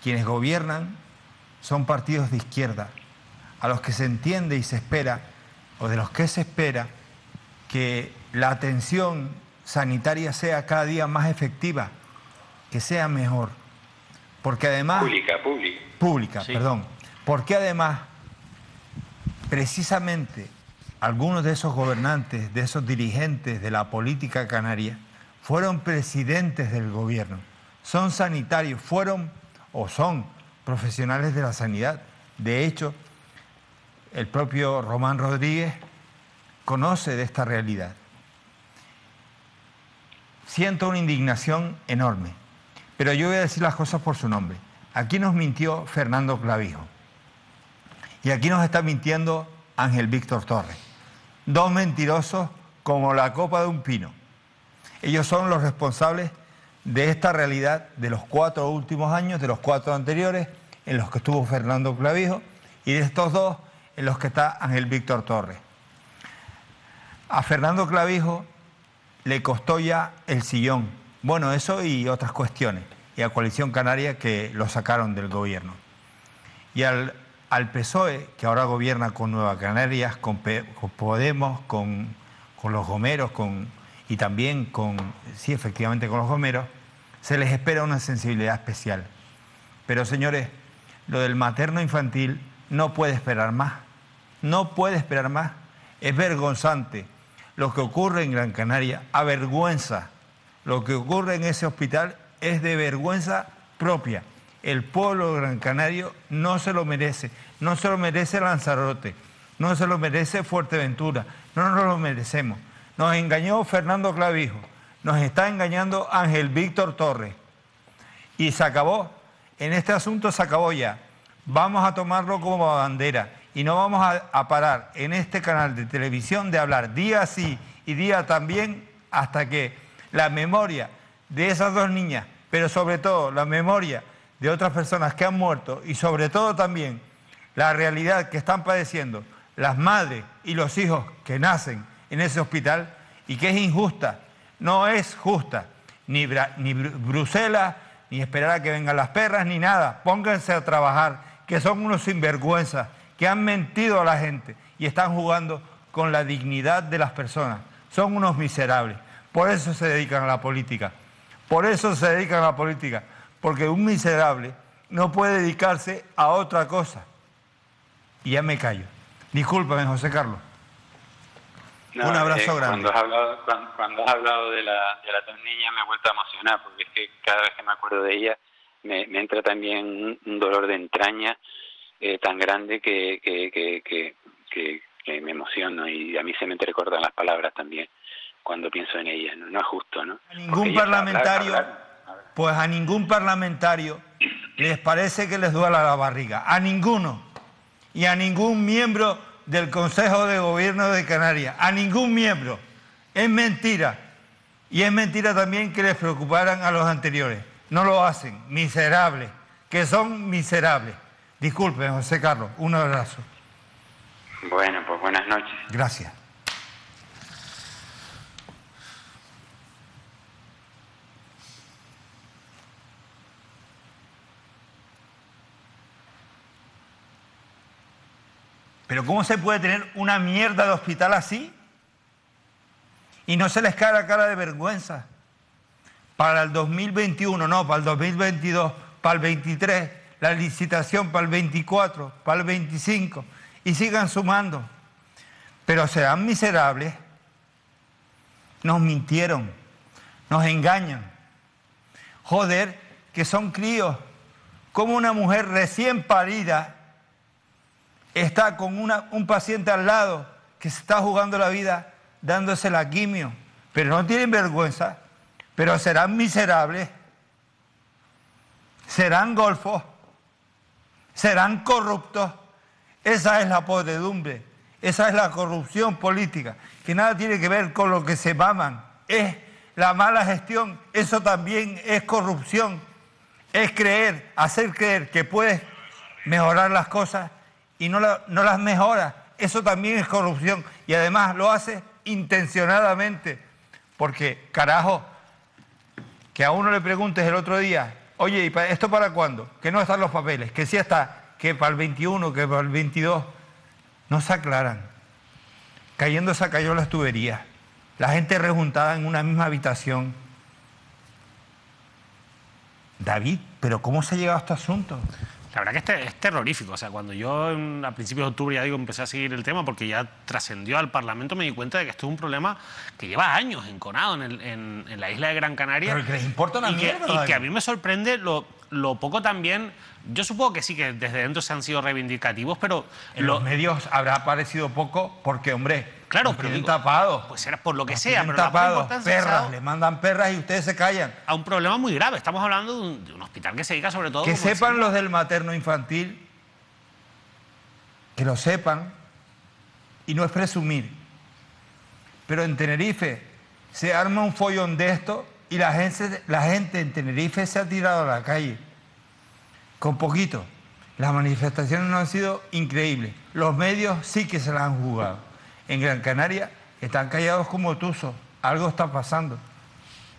quienes gobiernan son partidos de izquierda, a los que se entiende y se espera, o de los que se espera, que la atención sanitaria sea cada día más efectiva, que sea mejor. Porque además... Pública, sí. Perdón. Porque además, precisamente, algunos de esos gobernantes, de esos dirigentes de la política canaria, fueron presidentes del gobierno, son sanitarios, fueron o son profesionales de la sanidad. De hecho, el propio Román Rodríguez conoce de esta realidad. Siento una indignación enorme, pero yo voy a decir las cosas por su nombre. Aquí nos mintió Fernando Clavijo y aquí nos está mintiendo Ángel Víctor Torres. 2 mentirosos como la copa de un pino. Ellos son los responsables de esta realidad de los 4 últimos años, de los 4 anteriores en los que estuvo Fernando Clavijo y de estos 2 en los que está Ángel Víctor Torres. A Fernando Clavijo le costó ya el sillón. Bueno, eso y otras cuestiones. Y a Coalición Canaria que lo sacaron del gobierno. Y al PSOE, que ahora gobierna con Nueva Canarias, con Podemos, con los gomeros, y también sí, efectivamente con los gomeros, se les espera una sensibilidad especial. Pero señores, lo del materno infantil no puede esperar más. No puede esperar más. Es vergonzante. Lo que ocurre en Gran Canaria avergüenza. Lo que ocurre en ese hospital es de vergüenza propia. El pueblo Gran Canario no se lo merece. No se lo merece Lanzarote. No se lo merece Fuerteventura. No nos lo merecemos. Nos engañó Fernando Clavijo. Nos está engañando Ángel Víctor Torres. Y se acabó. En este asunto se acabó ya. Vamos a tomarlo como bandera. Y no vamos a parar en este canal de televisión de hablar día sí y día también hasta que la memoria de esas 2 niñas, pero sobre todo la memoria de otras personas que han muerto y sobre todo también la realidad que están padeciendo las madres y los hijos que nacen en ese hospital y que es injusta no es justa. Ni Bruselas, ni esperar a que vengan las perras, ni nada. Pónganse a trabajar, que son unos sinvergüenzas, que han mentido a la gente y están jugando con la dignidad de las personas. Son unos miserables. Por eso se dedican a la política. Por eso se dedican a la política. Porque un miserable no puede dedicarse a otra cosa. Y ya me callo. Discúlpame, José Carlos. No, un abrazo grande. Cuando has hablado de las dos niñas me he vuelto a emocionar, porque es que cada vez que me acuerdo de ella me entra también un dolor de entraña tan grande que me emociono, y a mí se me entrecortan las palabras también cuando pienso en ellas. No es justo, ¿no? A ningún parlamentario, pues a ningún parlamentario les parece que les duela la barriga. A ninguno. Y a ningún miembro del Consejo de Gobierno de Canarias. A ningún miembro. Es mentira. Y es mentira también que les preocuparan a los anteriores. No lo hacen. Miserables. Que son miserables. Disculpen, José Carlos. Un abrazo. Bueno, pues buenas noches. Gracias. Pero ¿cómo se puede tener una mierda de hospital así? Y no se les cae la cara de vergüenza. Para el 2021, no, para el 2022, para el 23, la licitación para el 24, para el 25, y sigan sumando. Pero serán miserables. Nos mintieron, nos engañan. Joder, que son críos. Como una mujer recién parida está con un paciente al lado que se está jugando la vida dándose la quimio, pero no tienen vergüenza, pero serán miserables, serán golfos, serán corruptos. Esa es la podredumbre, esa es la corrupción política, que nada tiene que ver con lo que se maman, es la mala gestión, eso también es corrupción, es creer, hacer creer que puedes mejorar las cosas y no las mejora. Eso también es corrupción, y además lo hace intencionadamente, porque, carajo, que a uno le preguntes el otro día, oye, ¿y esto para cuándo? Que no están los papeles, que sí está, que para el 21, que para el 22, no se aclaran. Cayendo se cayó las tuberías, la gente rejuntada en una misma habitación. David, ¿pero cómo se ha llegado a este asunto? La verdad que es terrorífico. O sea, cuando yo a principios de octubre ya empecé a seguir el tema, porque ya trascendió al Parlamento, me di cuenta de que esto es un problema que lleva años enconado en la isla de Gran Canaria. Pero que les importa una mierda. Y que a mí me sorprende lo poco también. Yo supongo que sí, que desde dentro se han sido reivindicativos, pero en los medios habrá aparecido poco porque, hombre, claro, pero tienen tapados. Pues era por lo que sea, pero tapados, perras, le mandan perras y ustedes se callan. A un problema muy grave. Estamos hablando de un hospital que se dedica sobre todo... Que sepan los del materno infantil, que lo sepan, y no es presumir, pero en Tenerife se arma un follón de esto y la gente en Tenerife se ha tirado a la calle. Con poquito. Las manifestaciones no han sido increíbles. Los medios sí que se la han jugado. En Gran Canaria están callados como tuzos. Algo está pasando.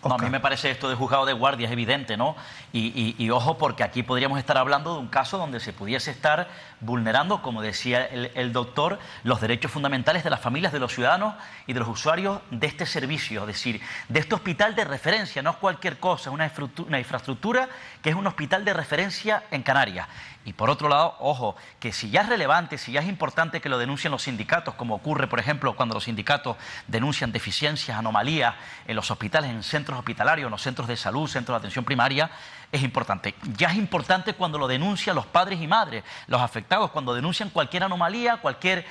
No, a mí me parece esto de juzgado de guardia, es evidente, ¿no? Y ojo, porque aquí podríamos estar hablando de un caso donde se pudiese estar vulnerando, como decía el doctor, los derechos fundamentales de las familias, de los ciudadanos y de los usuarios de este servicio, es decir, de este hospital de referencia. No es cualquier cosa, es una infraestructura que es un hospital de referencia en Canarias. Y por otro lado, ojo, que si ya es relevante, si ya es importante que lo denuncien los sindicatos, como ocurre, por ejemplo, cuando los sindicatos denuncian deficiencias, anomalías en los hospitales, en centros hospitalarios, en los centros de salud, centros de atención primaria, es importante. Ya es importante cuando lo denuncian los padres y madres, los afectados, cuando denuncian cualquier anomalía, cualquier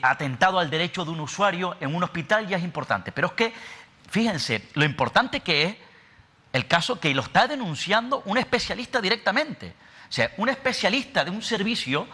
atentado al derecho de un usuario en un hospital, ya es importante. Pero es que, fíjense, lo importante que es el caso que lo está denunciando un especialista directamente. O sea, un especialista de un servicio,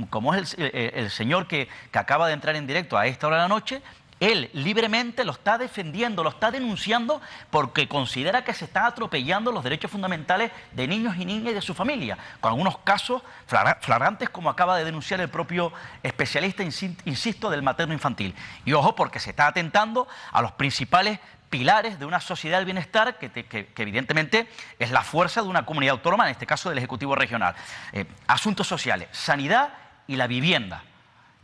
como es el señor que acaba de entrar en directo a esta hora de la noche, él libremente lo está defendiendo, lo está denunciando porque considera que se están atropellando los derechos fundamentales de niños y niñas y de su familia, con algunos casos flagrantes como acaba de denunciar el propio especialista, insisto, del materno infantil. Y ojo, porque se está atentando a los principales pilares de una sociedad del bienestar que evidentemente es la fuerza de una comunidad autónoma, en este caso del Ejecutivo Regional. Asuntos sociales, sanidad y la vivienda.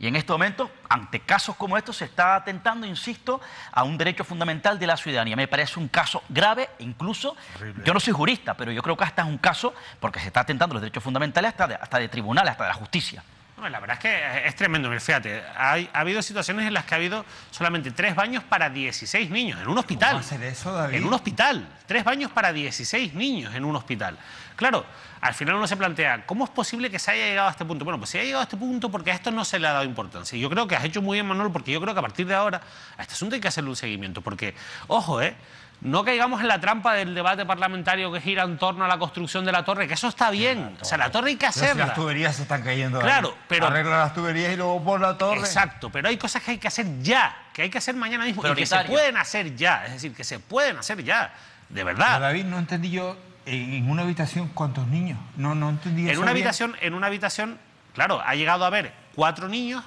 Y en este momento, ante casos como estos, se está atentando, insisto, a un derecho fundamental de la ciudadanía. Me parece un caso grave, incluso, horrible. Yo no soy jurista, pero yo creo que hasta es un caso, porque se está atentando a los derechos fundamentales hasta de tribunales, hasta de la justicia. La verdad es que es tremendo. Fíjate, ha habido situaciones en las que ha habido solamente 3 baños para 16 niños en un hospital. ¿Cómo hacer eso, David? En un hospital. 3 baños para 16 niños en un hospital. Claro, al final uno se plantea, ¿cómo es posible que se haya llegado a este punto? Bueno, pues se ha llegado a este punto porque a esto no se le ha dado importancia. Y yo creo que has hecho muy bien, Manolo, porque yo creo que a partir de ahora a este asunto hay que hacerle un seguimiento. Porque, ojo, no caigamos en la trampa del debate parlamentario que gira en torno a la construcción de la torre, que eso está bien. O sea, la torre hay que hacerla. Pero si las tuberías se están cayendo. Claro, ahí. pero... Arregla las tuberías y luego pon la torre. Exacto, pero hay cosas que hay que hacer ya, que hay que hacer mañana mismo y que se pueden hacer ya. Es decir, que se pueden hacer ya, de verdad. Pero David, no entendí yo, en una habitación, ¿cuántos niños? No entendí eso. En una habitación, claro, ha llegado a haber 4 niños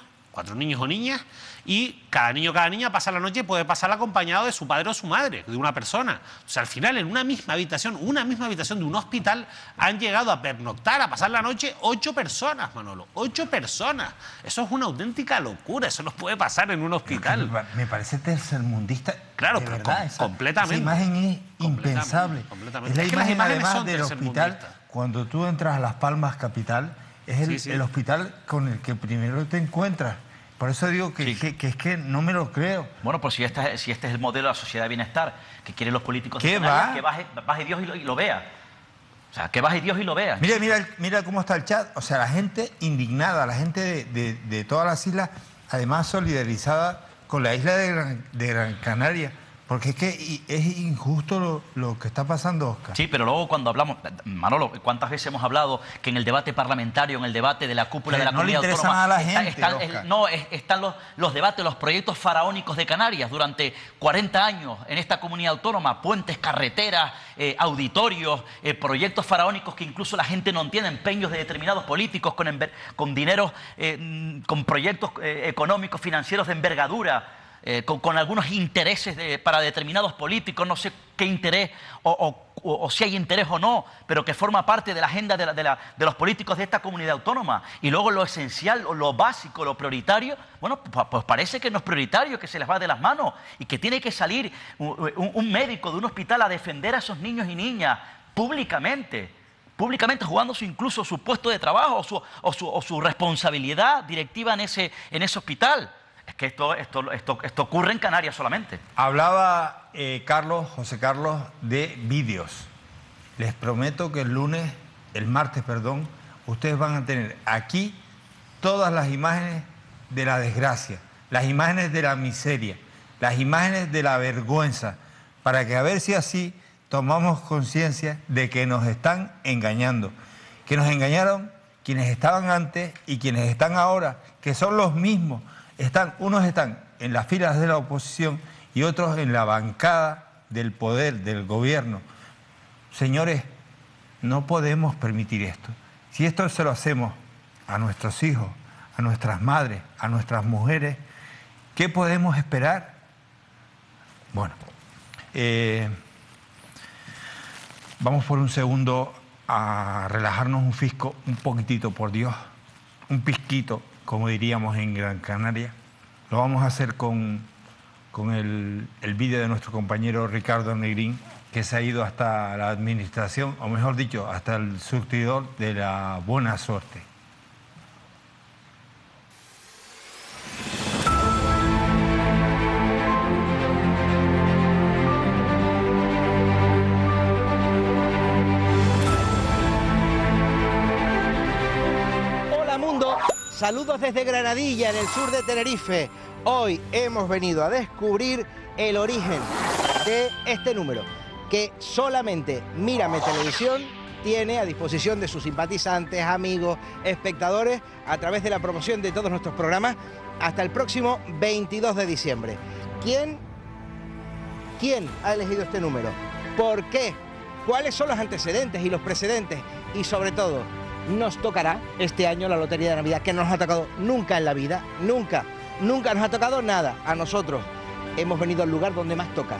o niñas, y cada niño o cada niña pasa la noche, puede pasarla acompañado de su padre o su madre, de una persona. O sea, al final, en una misma habitación de un hospital, han llegado a pernoctar, a pasar la noche 8 personas, Manolo. 8 personas. Eso es una auténtica locura. Eso no puede pasar en un hospital. Me parece tercermundista. Claro, pero verdad, completamente. Esa imagen es impensable. Completamente. Es la imagen, además, del hospital. Mundista. Cuando tú entras a Las Palmas capital, es el hospital con el que primero te encuentras. Por eso digo que es que no me lo creo. Bueno, pues si este es el modelo de la sociedad de bienestar que quieren los políticos, que baje Dios y lo vea. O sea, que baje Dios y lo vea. Mira cómo está el chat. O sea, la gente indignada, la gente de todas las islas, además solidarizada con la isla de Gran Canaria. Porque es que es injusto lo que está pasando, Óscar. Sí, pero luego cuando hablamos... Manolo, ¿cuántas veces hemos hablado que en el debate parlamentario, en el debate de la cúpula de la comunidad autónoma... No le interesa nada a la gente, están los debates, los proyectos faraónicos de Canarias durante 40 años en esta comunidad autónoma, puentes, carreteras, auditorios, proyectos faraónicos que incluso la gente no entiende, empeños de determinados políticos con dinero, con proyectos económicos, financieros de envergadura, con algunos intereses para determinados políticos, no sé qué interés o si hay interés o no, pero que forma parte de la agenda de los políticos de esta comunidad autónoma. Y luego lo esencial, lo básico, lo prioritario, bueno, pues parece que no es prioritario, que se les va de las manos y que tiene que salir un médico de un hospital a defender a esos niños y niñas públicamente, jugándose incluso su puesto de trabajo o su responsabilidad directiva en ese hospital. Es que esto ocurre en Canarias solamente. Hablaba José Carlos, de vídeos. Les prometo que el martes, ustedes van a tener aquí todas las imágenes de la desgracia, las imágenes de la miseria, las imágenes de la vergüenza, para que a ver si así tomamos conciencia de que nos están engañando, que nos engañaron quienes estaban antes y quienes están ahora, que son los mismos. Unos están en las filas de la oposición y otros en la bancada del poder, del gobierno. Señores, no podemos permitir esto. Si esto se lo hacemos a nuestros hijos, a nuestras madres, a nuestras mujeres, ¿qué podemos esperar? Bueno, vamos por un segundo a relajarnos un poquitito, por Dios, un pizquito, como diríamos en Gran Canaria. Lo vamos a hacer con el vídeo de nuestro compañero Ricardo Negrín, que se ha ido hasta la administración, o mejor dicho, hasta el surtidor de la buena suerte. Saludos desde Granadilla, en el sur de Tenerife. Hoy hemos venido a descubrir el origen de este número, que solamente Mírame Televisión tiene a disposición de sus simpatizantes, amigos, espectadores, a través de la promoción de todos nuestros programas, hasta el próximo 22 de diciembre. ¿Quién ha elegido este número? ¿Por qué? ¿Cuáles son los antecedentes y los precedentes? Y sobre todo, nos tocará este año la Lotería de Navidad, que no nos ha tocado nunca en la vida, nunca nos ha tocado nada a nosotros. Hemos venido al lugar donde más toca,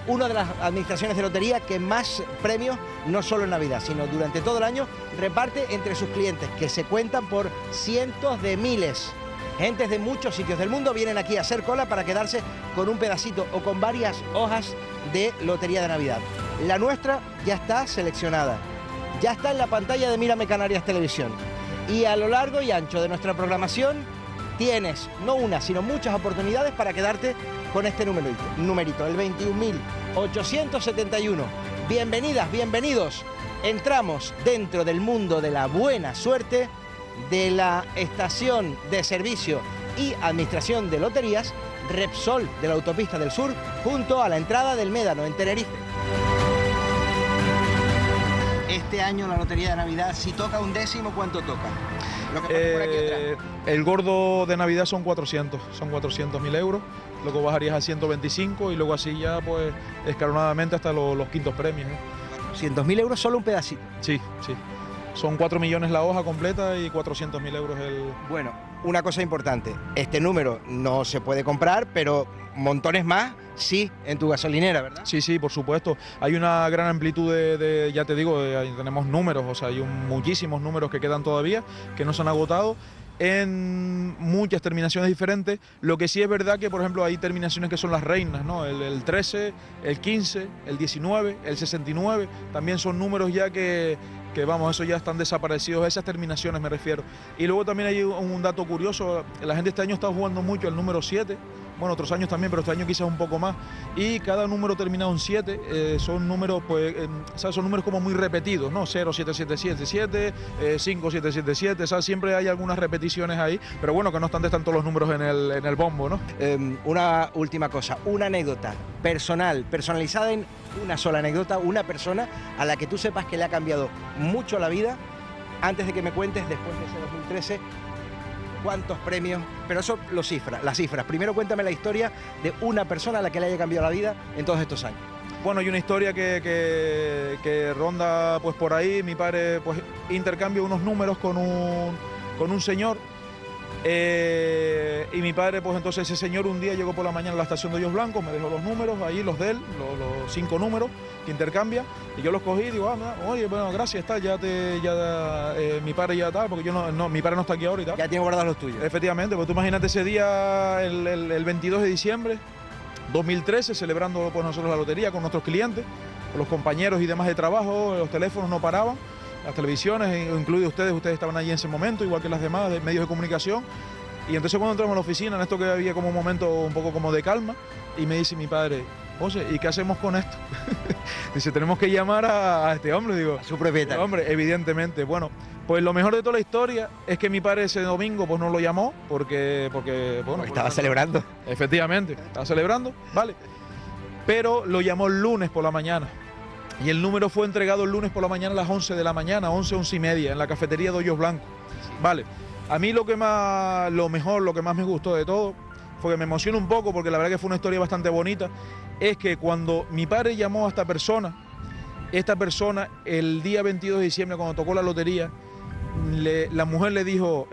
una de las administraciones de lotería que más premios, no solo en Navidad, sino durante todo el año, reparte entre sus clientes, que se cuentan por cientos de miles. Gentes de muchos sitios del mundo vienen aquí a hacer cola para quedarse con un pedacito o con varias hojas de Lotería de Navidad. La nuestra ya está seleccionada, ya está en la pantalla de Mírame Canarias Televisión. Y a lo largo y ancho de nuestra programación tienes no una, sino muchas oportunidades para quedarte con este numerito, el 21.871. Bienvenidas, bienvenidos. Entramos dentro del mundo de la buena suerte de la Estación de Servicio y Administración de Loterías Repsol de la Autopista del Sur, junto a la entrada del Médano, en Tenerife. Este año la Lotería de Navidad, si toca un décimo, ¿cuánto toca? Lo que pone por aquí atrás. El gordo de Navidad son 400.000 euros, luego bajarías a 125 y luego así ya pues escalonadamente hasta los quintos premios, ¿no? 400.000 euros solo un pedacito. Sí, sí. Son 4 millones la hoja completa y 400.000 euros el... Bueno, una cosa importante, este número no se puede comprar, pero montones más sí en tu gasolinera, ¿verdad? Sí, sí, por supuesto. Hay una gran amplitud ya te digo, tenemos números, o sea, hay muchísimos números que quedan todavía, que no se han agotado, en muchas terminaciones diferentes. Lo que sí es verdad que, por ejemplo, hay terminaciones que son las reinas, ¿no? El 13, el 15, el 19, el 69, también son números ya que vamos, esos ya están desaparecidos, esas terminaciones me refiero. Y luego también hay un dato curioso, la gente este año está jugando mucho el número 7, bueno, otros años también, pero este año quizás un poco más, y cada número terminado en 7 son números, pues, ¿sabes? Son números como muy repetidos, ¿no? 07777, 5777, o sea, siempre hay algunas repeticiones ahí, pero bueno, que no están todos los números en el bombo, ¿no? Una última cosa, una anécdota personalizada en una sola anécdota, una persona a la que tú sepas que le ha cambiado mucho la vida, antes de que me cuentes, después de ese 2013, cuántos premios, pero eso las cifras. Primero cuéntame la historia de una persona a la que le haya cambiado la vida en todos estos años. Bueno, hay una historia que ronda pues por ahí. Mi padre pues intercambia unos números con un señor, y mi padre pues entonces ese señor un día llegó por la mañana a la estación de Hoyos Blancos, me dejó los números ahí, los de él, los 5 números que intercambia, y yo los cogí y digo, oye, bueno, gracias, tal, mi padre ya tal, porque mi padre no está aquí ahora y tal. Ya tiene guardados los tuyos. Efectivamente, pues tú imagínate ese día, el 22 de diciembre 2013, celebrando pues nosotros la lotería con nuestros clientes, con los compañeros y demás de trabajo, los teléfonos no paraban, las televisiones, incluidos ustedes estaban allí en ese momento, igual que las demás de medios de comunicación. Y entonces cuando entramos a la oficina, en esto que había como un momento un poco como de calma, y me dice mi padre, José, ¿y qué hacemos con esto? Dice, tenemos que llamar a este hombre, digo. A su propietario. Hombre, evidentemente. Bueno, pues lo mejor de toda la historia es que mi padre ese domingo pues no lo llamó porque bueno... Estaba celebrando. Efectivamente, estaba celebrando, vale. Pero lo llamó el lunes por la mañana. Y el número fue entregado el lunes por la mañana a las 11 de la mañana, 11 y media, en la cafetería de Hoyos Blancos. Vale. A mí lo que más me gustó de todo, fue que me emocionó un poco, porque la verdad que fue una historia bastante bonita, es que cuando mi padre llamó a esta persona el día 22 de diciembre, cuando tocó la lotería, la mujer le dijo,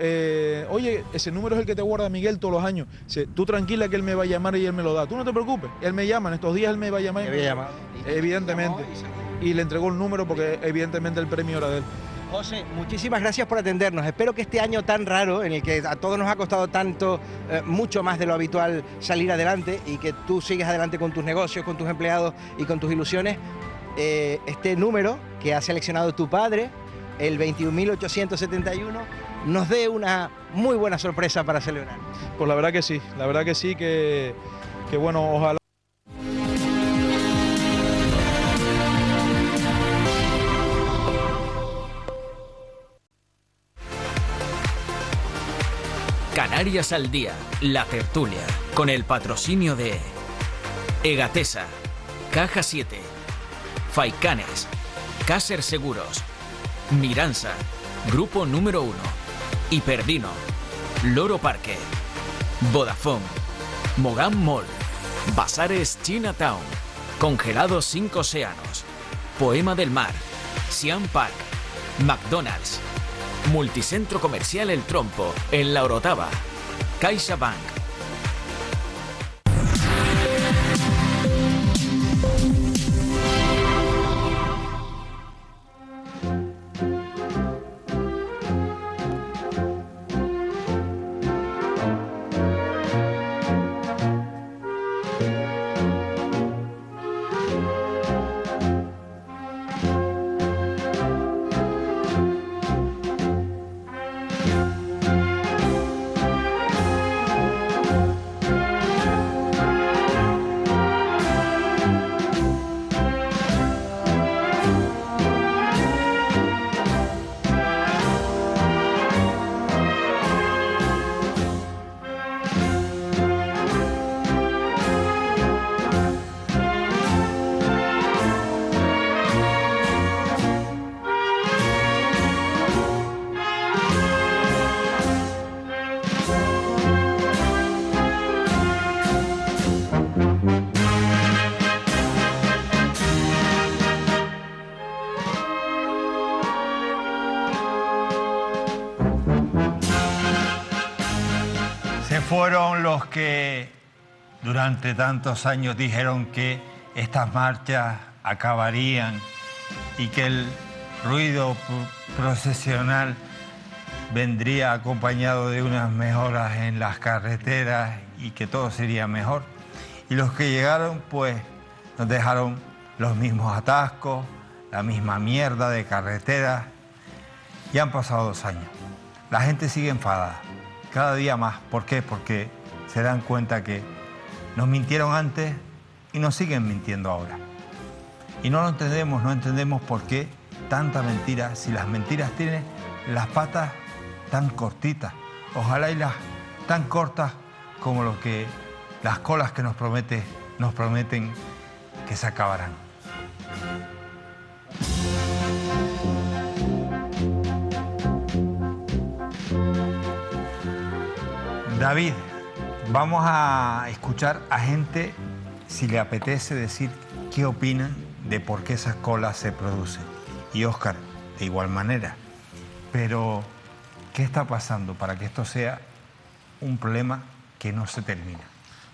oye, ese número es el que te guarda Miguel todos los años. Dice, tú tranquila que él me va a llamar y él me lo da. Tú no te preocupes, él me llama, en estos días él me va a llamar. Evidentemente. Y le entregó el número porque evidentemente el premio era de él. José, muchísimas gracias por atendernos. Espero que este año tan raro, en el que a todos nos ha costado tanto, mucho más de lo habitual salir adelante, y que tú sigas adelante con tus negocios, con tus empleados y con tus ilusiones, este número que ha seleccionado tu padre, el 21.871, nos dé una muy buena sorpresa para celebrar. Pues la verdad que sí, que bueno, ojalá. Canarias al Día, la tertulia, con el patrocinio de Egatesa, Caja 7, Faicanes, Caser Seguros, Miransa, Grupo Número 1, Hiperdino, Loro Parque, Vodafone, Mogán Mall, Bazares Chinatown, Congelados 5 Océanos, Poema del Mar, Siam Park, McDonald's, Multicentro Comercial El Trompo, en La Orotava, CaixaBank. fueron los que durante tantos años dijeron que estas marchas acabarían y que el ruido procesional vendría acompañado de unas mejoras en las carreteras y que todo sería mejor. Y los que llegaron, pues, nos dejaron los mismos atascos, la misma mierda de carreteras. Y han pasado 2 años. La gente sigue enfadada, cada día más. ¿Por qué? Porque se dan cuenta que nos mintieron antes y nos siguen mintiendo ahora. Y no lo entendemos, no entendemos por qué tanta mentira, si las mentiras tienen las patas tan cortitas. Ojalá y las tan cortas como las colas que nos prometen que se acabarán. David, vamos a escuchar a gente, si le apetece decir qué opinan de por qué esas colas se producen. Y Óscar, de igual manera. Pero, ¿qué está pasando para que esto sea un problema que no se termina?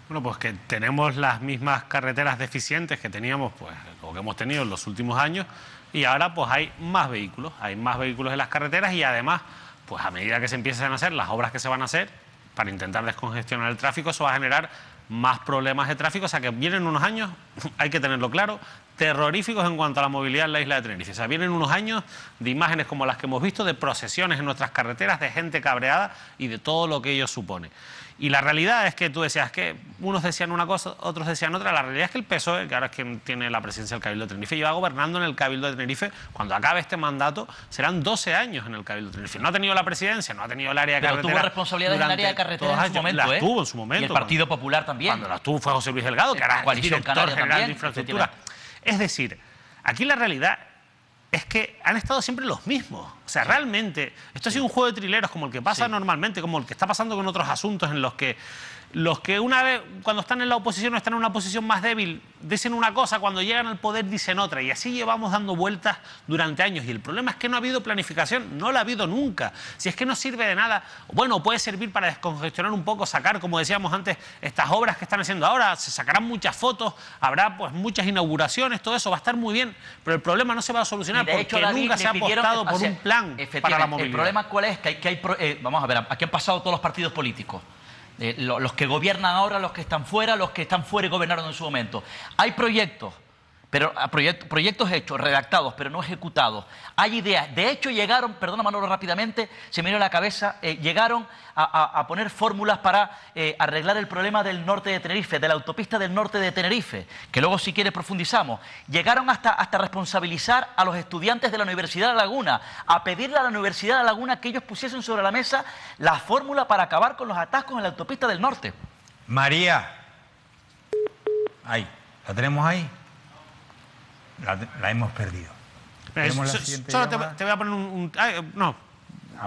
Bueno, pues que tenemos las mismas carreteras deficientes que teníamos, pues, o que hemos tenido en los últimos años, y ahora pues hay más vehículos en las carreteras, y además, pues a medida que se empiezan a hacer las obras que se van a hacer para intentar descongestionar el tráfico, eso va a generar más problemas de tráfico. O sea que vienen unos años, hay que tenerlo claro, terroríficos en cuanto a la movilidad en la isla de Tenerife. O sea, vienen unos años de imágenes como las que hemos visto, de procesiones en nuestras carreteras, de gente cabreada y de todo lo que ello supone. Y la realidad es que tú decías que unos decían una cosa, otros decían otra. La realidad es que el PSOE, que ahora es quien tiene la presidencia del Cabildo de Tenerife, lleva gobernando en el Cabildo de Tenerife. Cuando acabe este mandato, serán 12 años en el Cabildo de Tenerife. No ha tenido la presidencia, no ha tenido el área de carretera. Pero tuvo responsabilidades en el área de carretera en su momento, las tuvo en su momento. Y el Partido Popular también. Cuando las tuvo fue José Luis Delgado, que era el director general de infraestructura. Es decir, aquí la realidad es que han estado siempre los mismos. O sea, realmente, esto ha sido un juego de trileros como el que pasa normalmente, como el que está pasando con otros asuntos en los que una vez, cuando están en la oposición o están en una posición más débil, dicen una cosa, cuando llegan al poder dicen otra, y así llevamos dando vueltas durante años. Y el problema es que no ha habido planificación, no la ha habido nunca. Si es que no sirve de nada, bueno, puede servir para descongestionar un poco, sacar, como decíamos antes, estas obras que están haciendo ahora, se sacarán muchas fotos, habrá pues muchas inauguraciones, todo eso va a estar muy bien, pero el problema no se va a solucionar porque hecho, David, nunca se ha apostado por un plan para la movilidad. El problema ¿cuál es? Vamos a ver, aquí han pasado todos los partidos políticos. Los que gobiernan ahora, los que están fuera y gobernaron en su momento. Hay proyectos, pero proyectos hechos, redactados, pero no ejecutados. Hay ideas. De hecho, llegaron, perdona Manolo rápidamente, se me viene a la cabeza, llegaron a poner fórmulas para arreglar el problema del norte de Tenerife, de la autopista del norte de Tenerife, que luego si quiere profundizamos. Llegaron hasta responsabilizar a los estudiantes de la Universidad de La Laguna, a pedirle a la Universidad de La Laguna que ellos pusiesen sobre la mesa la fórmula para acabar con los atascos en la autopista del norte. María, ahí, ¿la tenemos ahí? La hemos perdido. Solo te voy a poner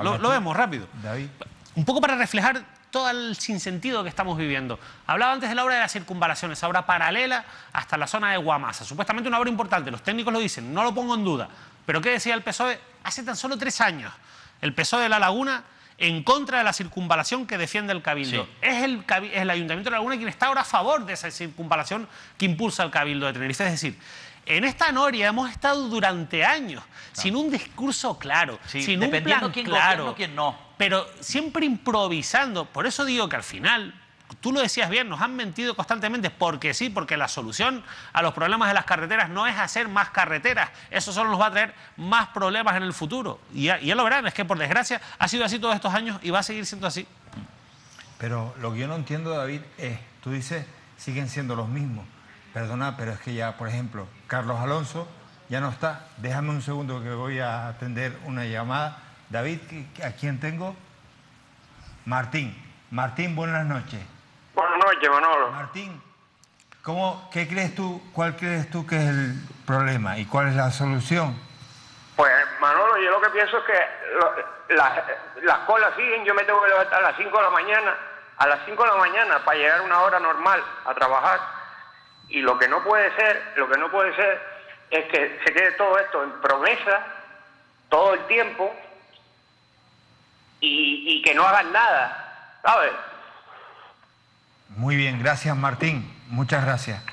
lo vemos rápido. David. Un poco para reflejar todo el sinsentido que estamos viviendo. Hablaba antes de la obra de la circunvalación, esa obra paralela hasta la zona de Guamasa. Supuestamente una obra importante, los técnicos lo dicen, no lo pongo en duda. Pero ¿qué decía el PSOE? Hace tan solo 3 años, el PSOE de La Laguna en contra de la circunvalación que defiende el Cabildo. Sí. Es el Ayuntamiento de La Laguna quien está ahora a favor de esa circunvalación que impulsa el Cabildo de Tenerife. Es decir, en esta noria hemos estado durante años sin un discurso claro, sin un plan quién claro, gobierna, quién no. Pero siempre improvisando. Por eso digo que al final, tú lo decías bien, nos han mentido constantemente, porque sí, porque la solución a los problemas de las carreteras no es hacer más carreteras, eso solo nos va a traer más problemas en el futuro. Y ya lo verán, es que por desgracia ha sido así todos estos años y va a seguir siendo así. Pero lo que yo no entiendo, David, es, tú dices, siguen siendo los mismos. Perdona, pero es que ya, por ejemplo, Carlos Alonso ya no está. Déjame un segundo que voy a atender una llamada. David, ¿a quién tengo? Martín. Martín, buenas noches. Buenas noches, Manolo. Martín, ¿qué crees tú, cuál crees tú que es el problema y cuál es la solución? Pues, Manolo, yo lo que pienso es que las colas siguen. Yo me tengo que levantar a las 5 de la mañana, para llegar a una hora normal a trabajar. Y lo que no puede ser es que se quede todo esto en promesa todo el tiempo y que no hagan nada, ¿sabes? Muy bien, gracias Martín, muchas gracias.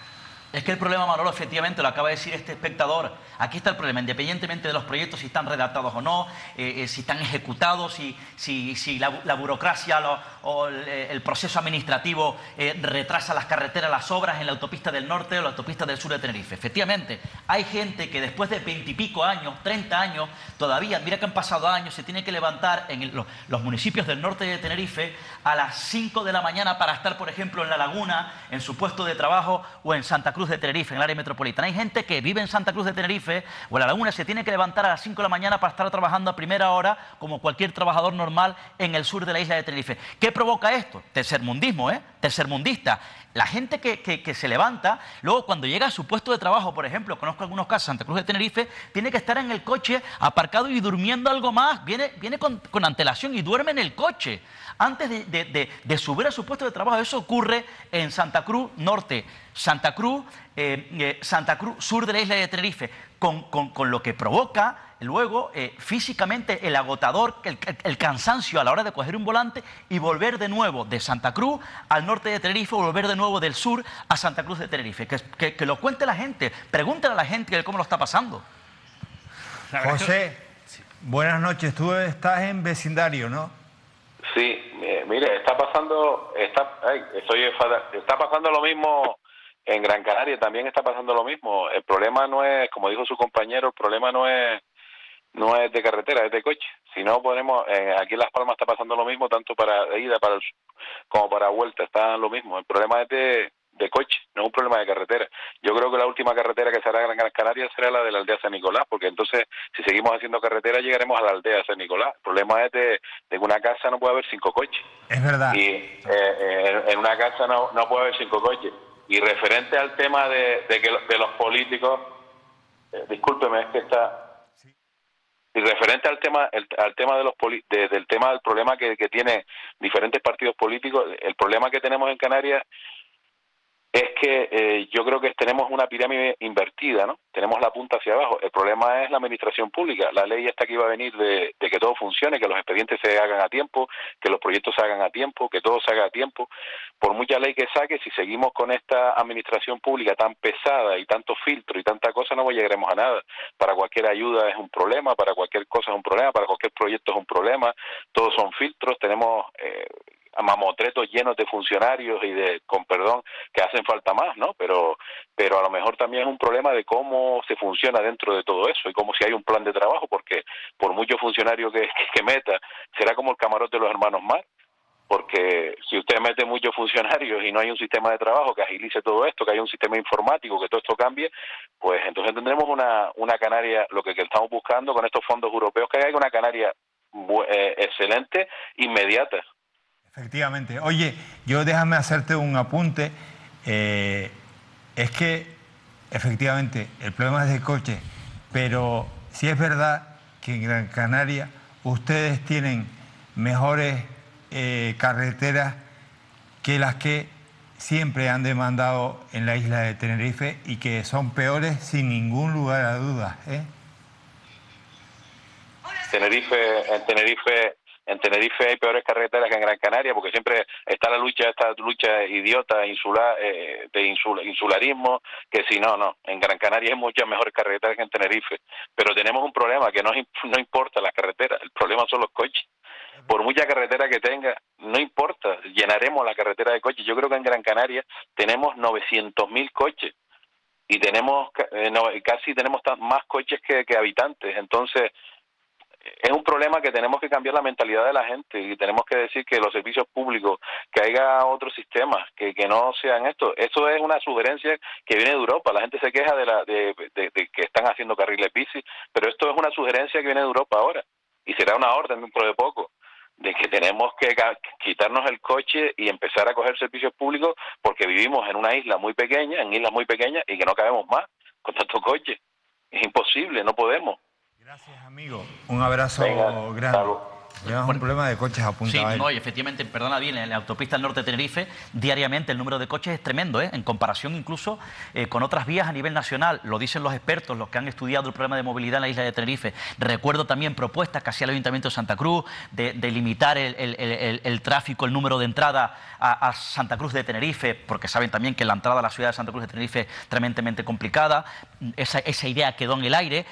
Es que el problema, Manolo, efectivamente, lo acaba de decir este espectador. Aquí está el problema, independientemente de los proyectos, si están redactados o no, si están ejecutados, si la burocracia o el proceso administrativo retrasa las carreteras, las obras en la autopista del norte o la autopista del sur de Tenerife. Efectivamente, hay gente que después de 20 y pico años, 30 años, todavía, mira que han pasado años, se tiene que levantar en los municipios del norte de Tenerife a las 5 de la mañana para estar, por ejemplo, en La Laguna, en su puesto de trabajo, o en Santa Cruz de Tenerife, en el área metropolitana. Hay gente que vive en Santa Cruz de Tenerife o en La Laguna, se tiene que levantar a las 5 de la mañana para estar trabajando a primera hora como cualquier trabajador normal en el sur de la isla de Tenerife. ¿Qué provoca esto? Tercermundismo, tercermundista. La gente que se levanta, luego cuando llega a su puesto de trabajo, por ejemplo, conozco algunos casos, Santa Cruz de Tenerife, tiene que estar en el coche aparcado y durmiendo algo más, viene con antelación y duerme en el coche antes de subir a su puesto de trabajo. Eso ocurre en Santa Cruz Norte, Santa Cruz sur de la isla de Tenerife, con lo que provoca luego físicamente el agotador, el cansancio a la hora de coger un volante y volver de nuevo de Santa Cruz al norte de Tenerife, o volver de nuevo del sur a Santa Cruz de Tenerife. Que lo cuente la gente, pregúntale a la gente cómo lo está pasando. José, buenas noches, tú estás en vecindario, ¿no? Sí, mire, está pasando lo mismo en Gran Canaria, también está pasando lo mismo. El problema no es, como dijo su compañero, el problema no es de carretera, es de coche. Si no ponemos, aquí en Las Palmas está pasando lo mismo, tanto para ida como para vuelta, está lo mismo. El problema es de coche, no es un problema de carretera. Yo creo que la última carretera que se hará en Gran Canaria será la de la aldea San Nicolás, porque entonces, si seguimos haciendo carretera, llegaremos a la aldea San Nicolás. El problema es de que una casa no puede haber 5 coches. Es verdad. Y en una casa no puede haber 5 coches. Y referente al tema de los políticos, discúlpeme, es que está... Y referente al tema del tema del problema que tiene diferentes partidos políticos, el problema que tenemos en Canarias es que yo creo que tenemos una pirámide invertida, ¿no? Tenemos la punta hacia abajo. El problema es la administración pública. La ley esta que iba a venir de que todo funcione, que los expedientes se hagan a tiempo, que los proyectos se hagan a tiempo, que todo se haga a tiempo. Por mucha ley que saque, si seguimos con esta administración pública tan pesada y tanto filtro y tanta cosa, no llegaremos a nada. Para cualquier ayuda es un problema, para cualquier cosa es un problema, para cualquier proyecto es un problema. Todos son filtros. Tenemos mamotretos llenos de funcionarios y con perdón, que hacen falta más, ¿no? Pero a lo mejor también es un problema de cómo se funciona dentro de todo eso y cómo si hay un plan de trabajo, porque por mucho funcionario que meta, será como el camarote de los hermanos Mar, porque si usted mete muchos funcionarios y no hay un sistema de trabajo que agilice todo esto, que haya un sistema informático, que todo esto cambie, pues entonces tendremos una Canaria, lo que estamos buscando con estos fondos europeos, que haya una Canaria excelente, inmediata. Efectivamente. Oye, déjame hacerte un apunte. Es que, efectivamente, el problema es de coche, pero sí es verdad que en Gran Canaria ustedes tienen mejores carreteras que las que siempre han demandado en la isla de Tenerife y que son peores sin ningún lugar a dudas, ¿eh? En Tenerife hay peores carreteras que en Gran Canaria, porque siempre está esta lucha idiota insularismo, que si no, en Gran Canaria hay muchas mejores carreteras que en Tenerife, pero tenemos un problema que no importa las carreteras, el problema son los coches. Por mucha carretera que tenga, no importa, llenaremos la carretera de coches. Yo creo que en Gran Canaria tenemos 900.000 coches y tenemos más coches que habitantes, entonces es un problema que tenemos que cambiar la mentalidad de la gente y tenemos que decir que los servicios públicos, que haya otros sistemas, que no sean esto. Eso es una sugerencia que viene de Europa. La gente se queja de que están haciendo carriles bici, pero esto es una sugerencia que viene de Europa ahora y será una orden dentro de poco de que tenemos que quitarnos el coche y empezar a coger servicios públicos porque vivimos en una isla muy pequeña, en islas muy pequeñas y que no cabemos más con tanto coche. Es imposible, no podemos. Gracias, amigo. Un abrazo grande. Tenemos un problema de coches a punta Sí, baila. no, y efectivamente, perdona bien, en la autopista del norte de Tenerife, diariamente el número de coches es tremendo, en comparación incluso con otras vías a nivel nacional. Lo dicen los expertos, los que han estudiado el problema de movilidad en la isla de Tenerife. Recuerdo también propuestas que hacía el Ayuntamiento de Santa Cruz de limitar el tráfico, el número de entrada a Santa Cruz de Tenerife, porque saben también que la entrada a la ciudad de Santa Cruz de Tenerife es tremendamente complicada. Esa idea quedó en el aire.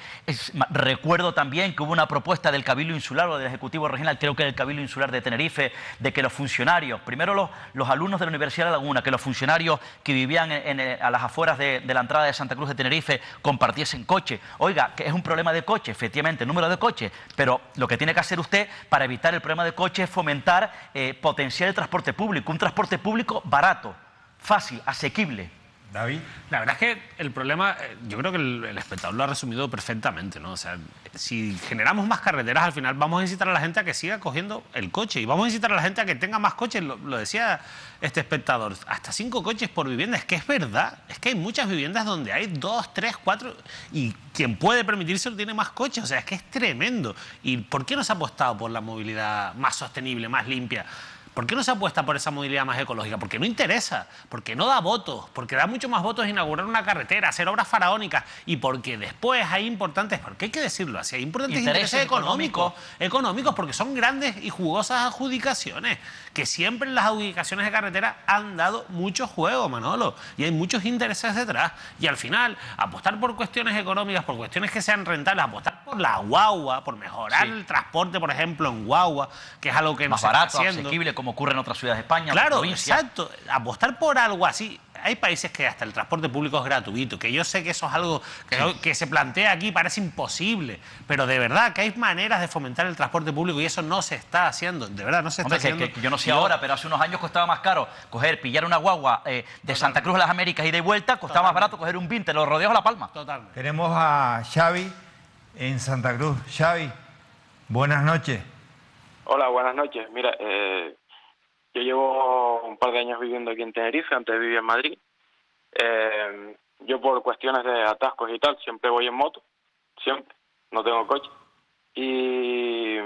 Recuerdo también que hubo una propuesta del Cabildo Insular o del Ejecutivo Regional, creo que del Cabildo Insular de Tenerife, de que los funcionarios, primero los alumnos de la Universidad de La Laguna, que los funcionarios que vivían a las afueras de la entrada de Santa Cruz de Tenerife compartiesen coche. Oiga, que es un problema de coche, efectivamente, el número de coches, pero lo que tiene que hacer usted para evitar el problema de coche es fomentar, potenciar el transporte público, un transporte público barato, fácil, asequible. David. La verdad es que el problema, yo creo que el espectador lo ha resumido perfectamente, ¿no? O sea, si generamos más carreteras, al final vamos a incitar a la gente a que siga cogiendo el coche y vamos a incitar a la gente a que tenga más coches. Lo decía este espectador, hasta 5 coches por vivienda. Es que es verdad, es que hay muchas viviendas donde hay 2, 3, 4 y quien puede permitírselo tiene más coches. O sea, es que es tremendo. ¿Y por qué no se ha apostado por la movilidad más sostenible, más limpia? ¿Por qué no se apuesta por esa movilidad más ecológica? Porque no interesa, porque no da votos, porque da mucho más votos inaugurar una carretera, hacer obras faraónicas y porque después hay importantes, porque hay que decirlo así, hay importantes intereses económicos, porque son grandes y jugosas adjudicaciones, que siempre en las adjudicaciones de carretera han dado mucho juego, Manolo, y hay muchos intereses detrás. Y al final, apostar por cuestiones económicas, por cuestiones que sean rentables, apostar por la guagua, por mejorar el transporte, por ejemplo, en guagua, que es algo que no se está haciendo. Más barato, asequible, como ocurre en otras ciudades de España. Claro, exacto. Apostar por algo así. Hay países que hasta el transporte público es gratuito, que yo sé que eso es algo que se plantea aquí, parece imposible, pero de verdad que hay maneras de fomentar el transporte público y eso no se está haciendo, de verdad no se está haciendo. Que yo no sé ahora, pero hace unos años costaba más caro pillar una guagua de Santa Cruz a las Américas y de vuelta, costaba más barato coger un 20, los rodeos a La Palma. Totalmente. Tenemos a Xavi en Santa Cruz. Xavi, buenas noches. Hola, buenas noches. Mira, yo llevo un par de años viviendo aquí en Tenerife, antes vivía en Madrid. Yo por cuestiones de atascos y tal, siempre voy en moto, siempre, no tengo coche. Y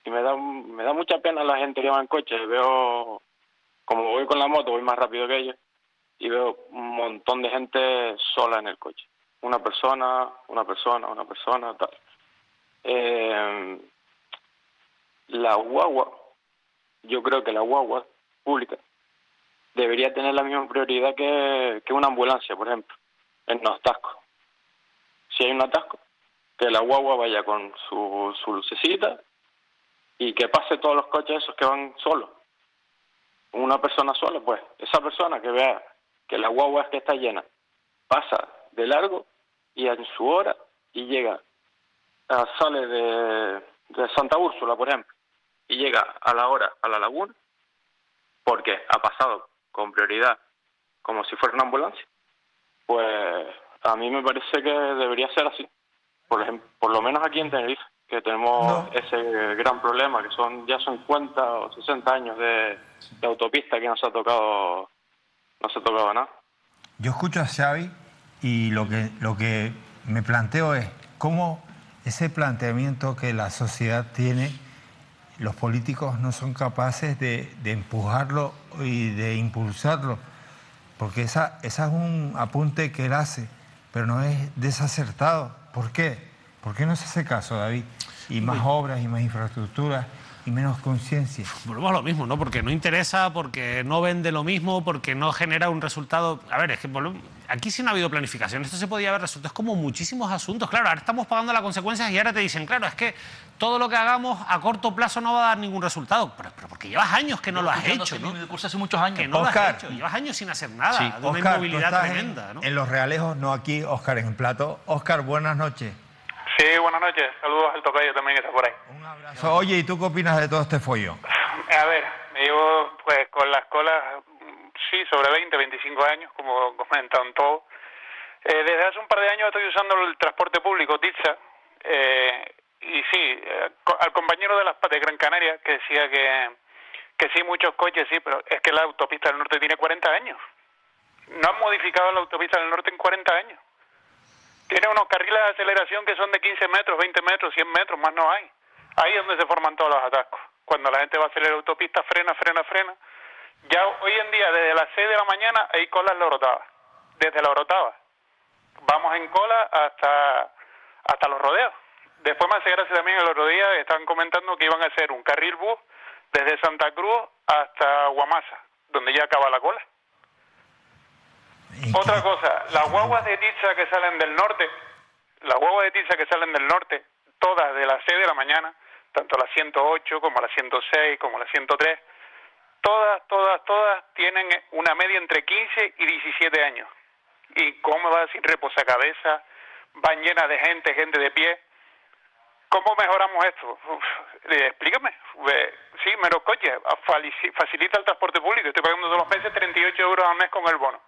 me da mucha pena la gente que va en coche. Veo, como voy con la moto, voy más rápido que ellos, y veo un montón de gente sola en el coche. Una persona, tal. La guagua, yo creo que la guagua pública debería tener la misma prioridad que una ambulancia, por ejemplo, en los atascos. Si hay un atasco, que la guagua vaya con su lucecita y que pase todos los coches esos que van solos. Una persona sola, pues, esa persona que vea que la guagua es que está llena, pasa de largo y en su hora y llega, sale de Santa Úrsula, por ejemplo, y llega a la hora a la laguna, porque ha pasado con prioridad como si fuera una ambulancia, pues a mí me parece que debería ser así. Por ejemplo, por lo menos aquí en Tenerife, que tenemos ese gran problema, que son 50 o 60 años de autopista que no se ha tocado nada. Yo escucho a Xavi y lo que me planteo es cómo ese planteamiento que la sociedad tiene, los políticos no son capaces de empujarlo y de impulsarlo, porque esa es un apunte que él hace, pero no es desacertado. ¿Por qué? ¿Por qué no se hace caso, David? Y más obras y más infraestructuras y menos conciencia. Volvemos a lo mismo, ¿no? Porque no interesa, porque no vende lo mismo, porque no genera un resultado. A ver, es que aquí sí no ha habido planificación. Esto se podía haber resuelto. Es como muchísimos asuntos. Claro, ahora estamos pagando las consecuencias y ahora te dicen, claro, es que todo lo que hagamos a corto plazo no va a dar ningún resultado. Pero porque llevas años que no lo has hecho, ¿no? Hace muchos años. Que no Oscar, lo has hecho. Llevas años sin hacer nada. Sí. De una Oscar, inmovilidad tremenda, ¿no? En Los Realejos, no aquí, Oscar en el plato. Oscar, buenas noches. Sí, buenas noches. Saludos al tocayo también que está por ahí. Un abrazo. Oye, ¿y tú qué opinas de todo este follón? A ver, me llevo pues con las colas, sí, sobre 20, 25 años, como comentan todos. Desde hace un par de años estoy usando el transporte público, Titsa, y sí, al compañero de Gran Canaria que decía que sí, muchos coches, sí, pero es que la autopista del norte tiene 40 años. No han modificado la autopista del norte en 40 años. Tiene unos carriles de aceleración que son de 15 metros, 20 metros, 100 metros, más no hay. Ahí es donde se forman todos los atascos. Cuando la gente va a salir a la autopista, frena. Ya hoy en día, desde las 6 de la mañana, hay colas en la Orotava. Desde la Orotava. Vamos en cola hasta los rodeos. Después me hace gracia también el otro día, estaban comentando que iban a hacer un carril bus desde Santa Cruz hasta Guamasa, donde ya acaba la cola. Otra cosa, las guaguas de tiza que salen del norte, todas de las 6 de la mañana, tanto la 108 como la 106 como la 103, todas tienen una media entre 15 y 17 años. Y cómodas, sin reposacabezas, van llenas de gente de pie. ¿Cómo mejoramos esto? Explícame. Sí, menos coches, facilita el transporte público. Estoy pagando todos los meses 38 euros al mes con el bono.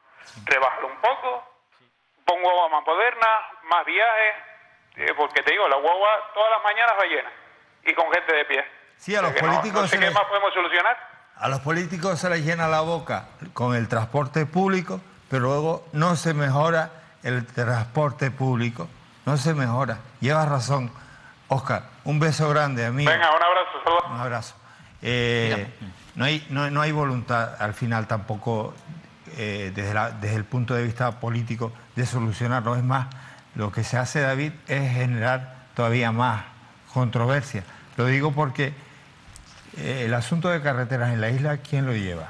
Rebájalo un poco, pon guagua más moderna, más viajes, porque te digo, la guagua todas las mañanas va llena y con gente de pie. Sí, a los políticos no sé qué más podemos solucionar. A los políticos se les llena la boca con el transporte público, pero luego no se mejora el transporte público, no se mejora. Llevas razón, Óscar. Un beso grande, amigo. Venga, un abrazo. Saludos. Un abrazo. No hay voluntad al final tampoco desde el punto de vista político de solucionarlo. Es más, lo que se hace, David, es generar todavía más controversia. Lo digo porque el asunto de carreteras en la isla, ¿quién lo lleva?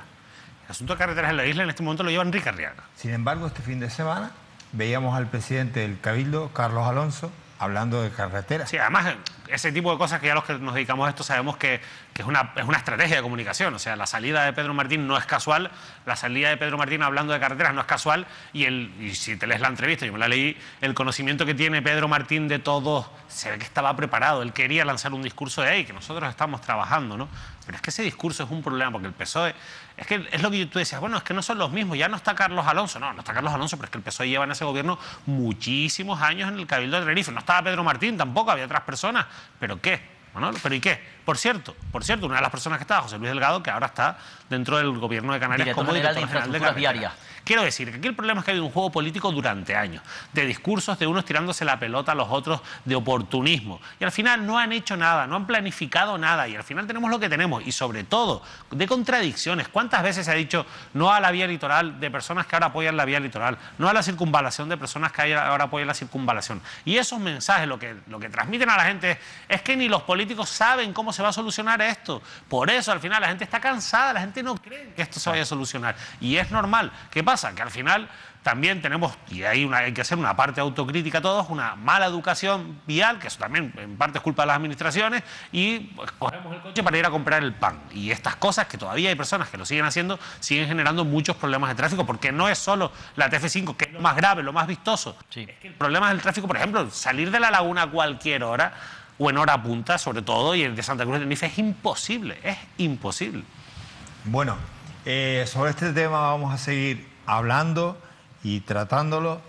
El asunto de carreteras en la isla en este momento lo lleva Enrique Arriaga. Sin embargo, este fin de semana veíamos al presidente del Cabildo, Carlos Alonso, hablando de carreteras. Sí, además, ese tipo de cosas que ya los que nos dedicamos a esto sabemos que es una estrategia de comunicación. O sea, la salida de Pedro Martín no es casual, la salida de Pedro Martín hablando de carreteras no es casual, y si te lees la entrevista, yo me la leí, el conocimiento que tiene Pedro Martín de todo, se ve que estaba preparado, él quería lanzar un discurso de ahí, que nosotros estamos trabajando, ¿no? Pero es que ese discurso es un problema, porque el PSOE, es que es lo que tú decías, bueno, es que no son los mismos, ya no está Carlos Alonso, no está Carlos Alonso, pero es que el PSOE lleva en ese gobierno muchísimos años en el Cabildo de Tenerife, no estaba Pedro Martín tampoco, había otras personas, ¿pero qué? Bueno, ¿pero y qué? Por cierto, una de las personas que estaba, José Luis Delgado, que ahora está dentro del gobierno de Canarias como director general de Infraestructuras. Quiero decir que aquí el problema es que ha habido un juego político durante años, de discursos de unos tirándose la pelota a los otros, de oportunismo. Y al final no han hecho nada, no han planificado nada, y al final tenemos lo que tenemos, y sobre todo de contradicciones. ¿Cuántas veces se ha dicho no a la vía litoral de personas que ahora apoyan la vía litoral, no a la circunvalación de personas que ahora apoyan la circunvalación? Y esos mensajes lo que transmiten a la gente es que ni los políticos saben cómo se va a solucionar esto. Por eso al final la gente está cansada, la gente no cree que esto se vaya a solucionar. Y es normal. ¿Qué pasa? Que al final también tenemos, y hay que hacer una parte autocrítica todos, una mala educación vial, que eso también en parte es culpa de las administraciones, y pues cogemos el coche para ir a comprar el pan. Y estas cosas, que todavía hay personas que lo siguen haciendo, siguen generando muchos problemas de tráfico, porque no es solo la TF5, que es lo más grave, lo más vistoso. Sí. Es que el problema es el tráfico, por ejemplo, salir de la laguna a cualquier hora, o en hora punta sobre todo, y el de Santa Cruz de Tenerife es imposible. Bueno, sobre este tema vamos a seguir hablando y tratándolo,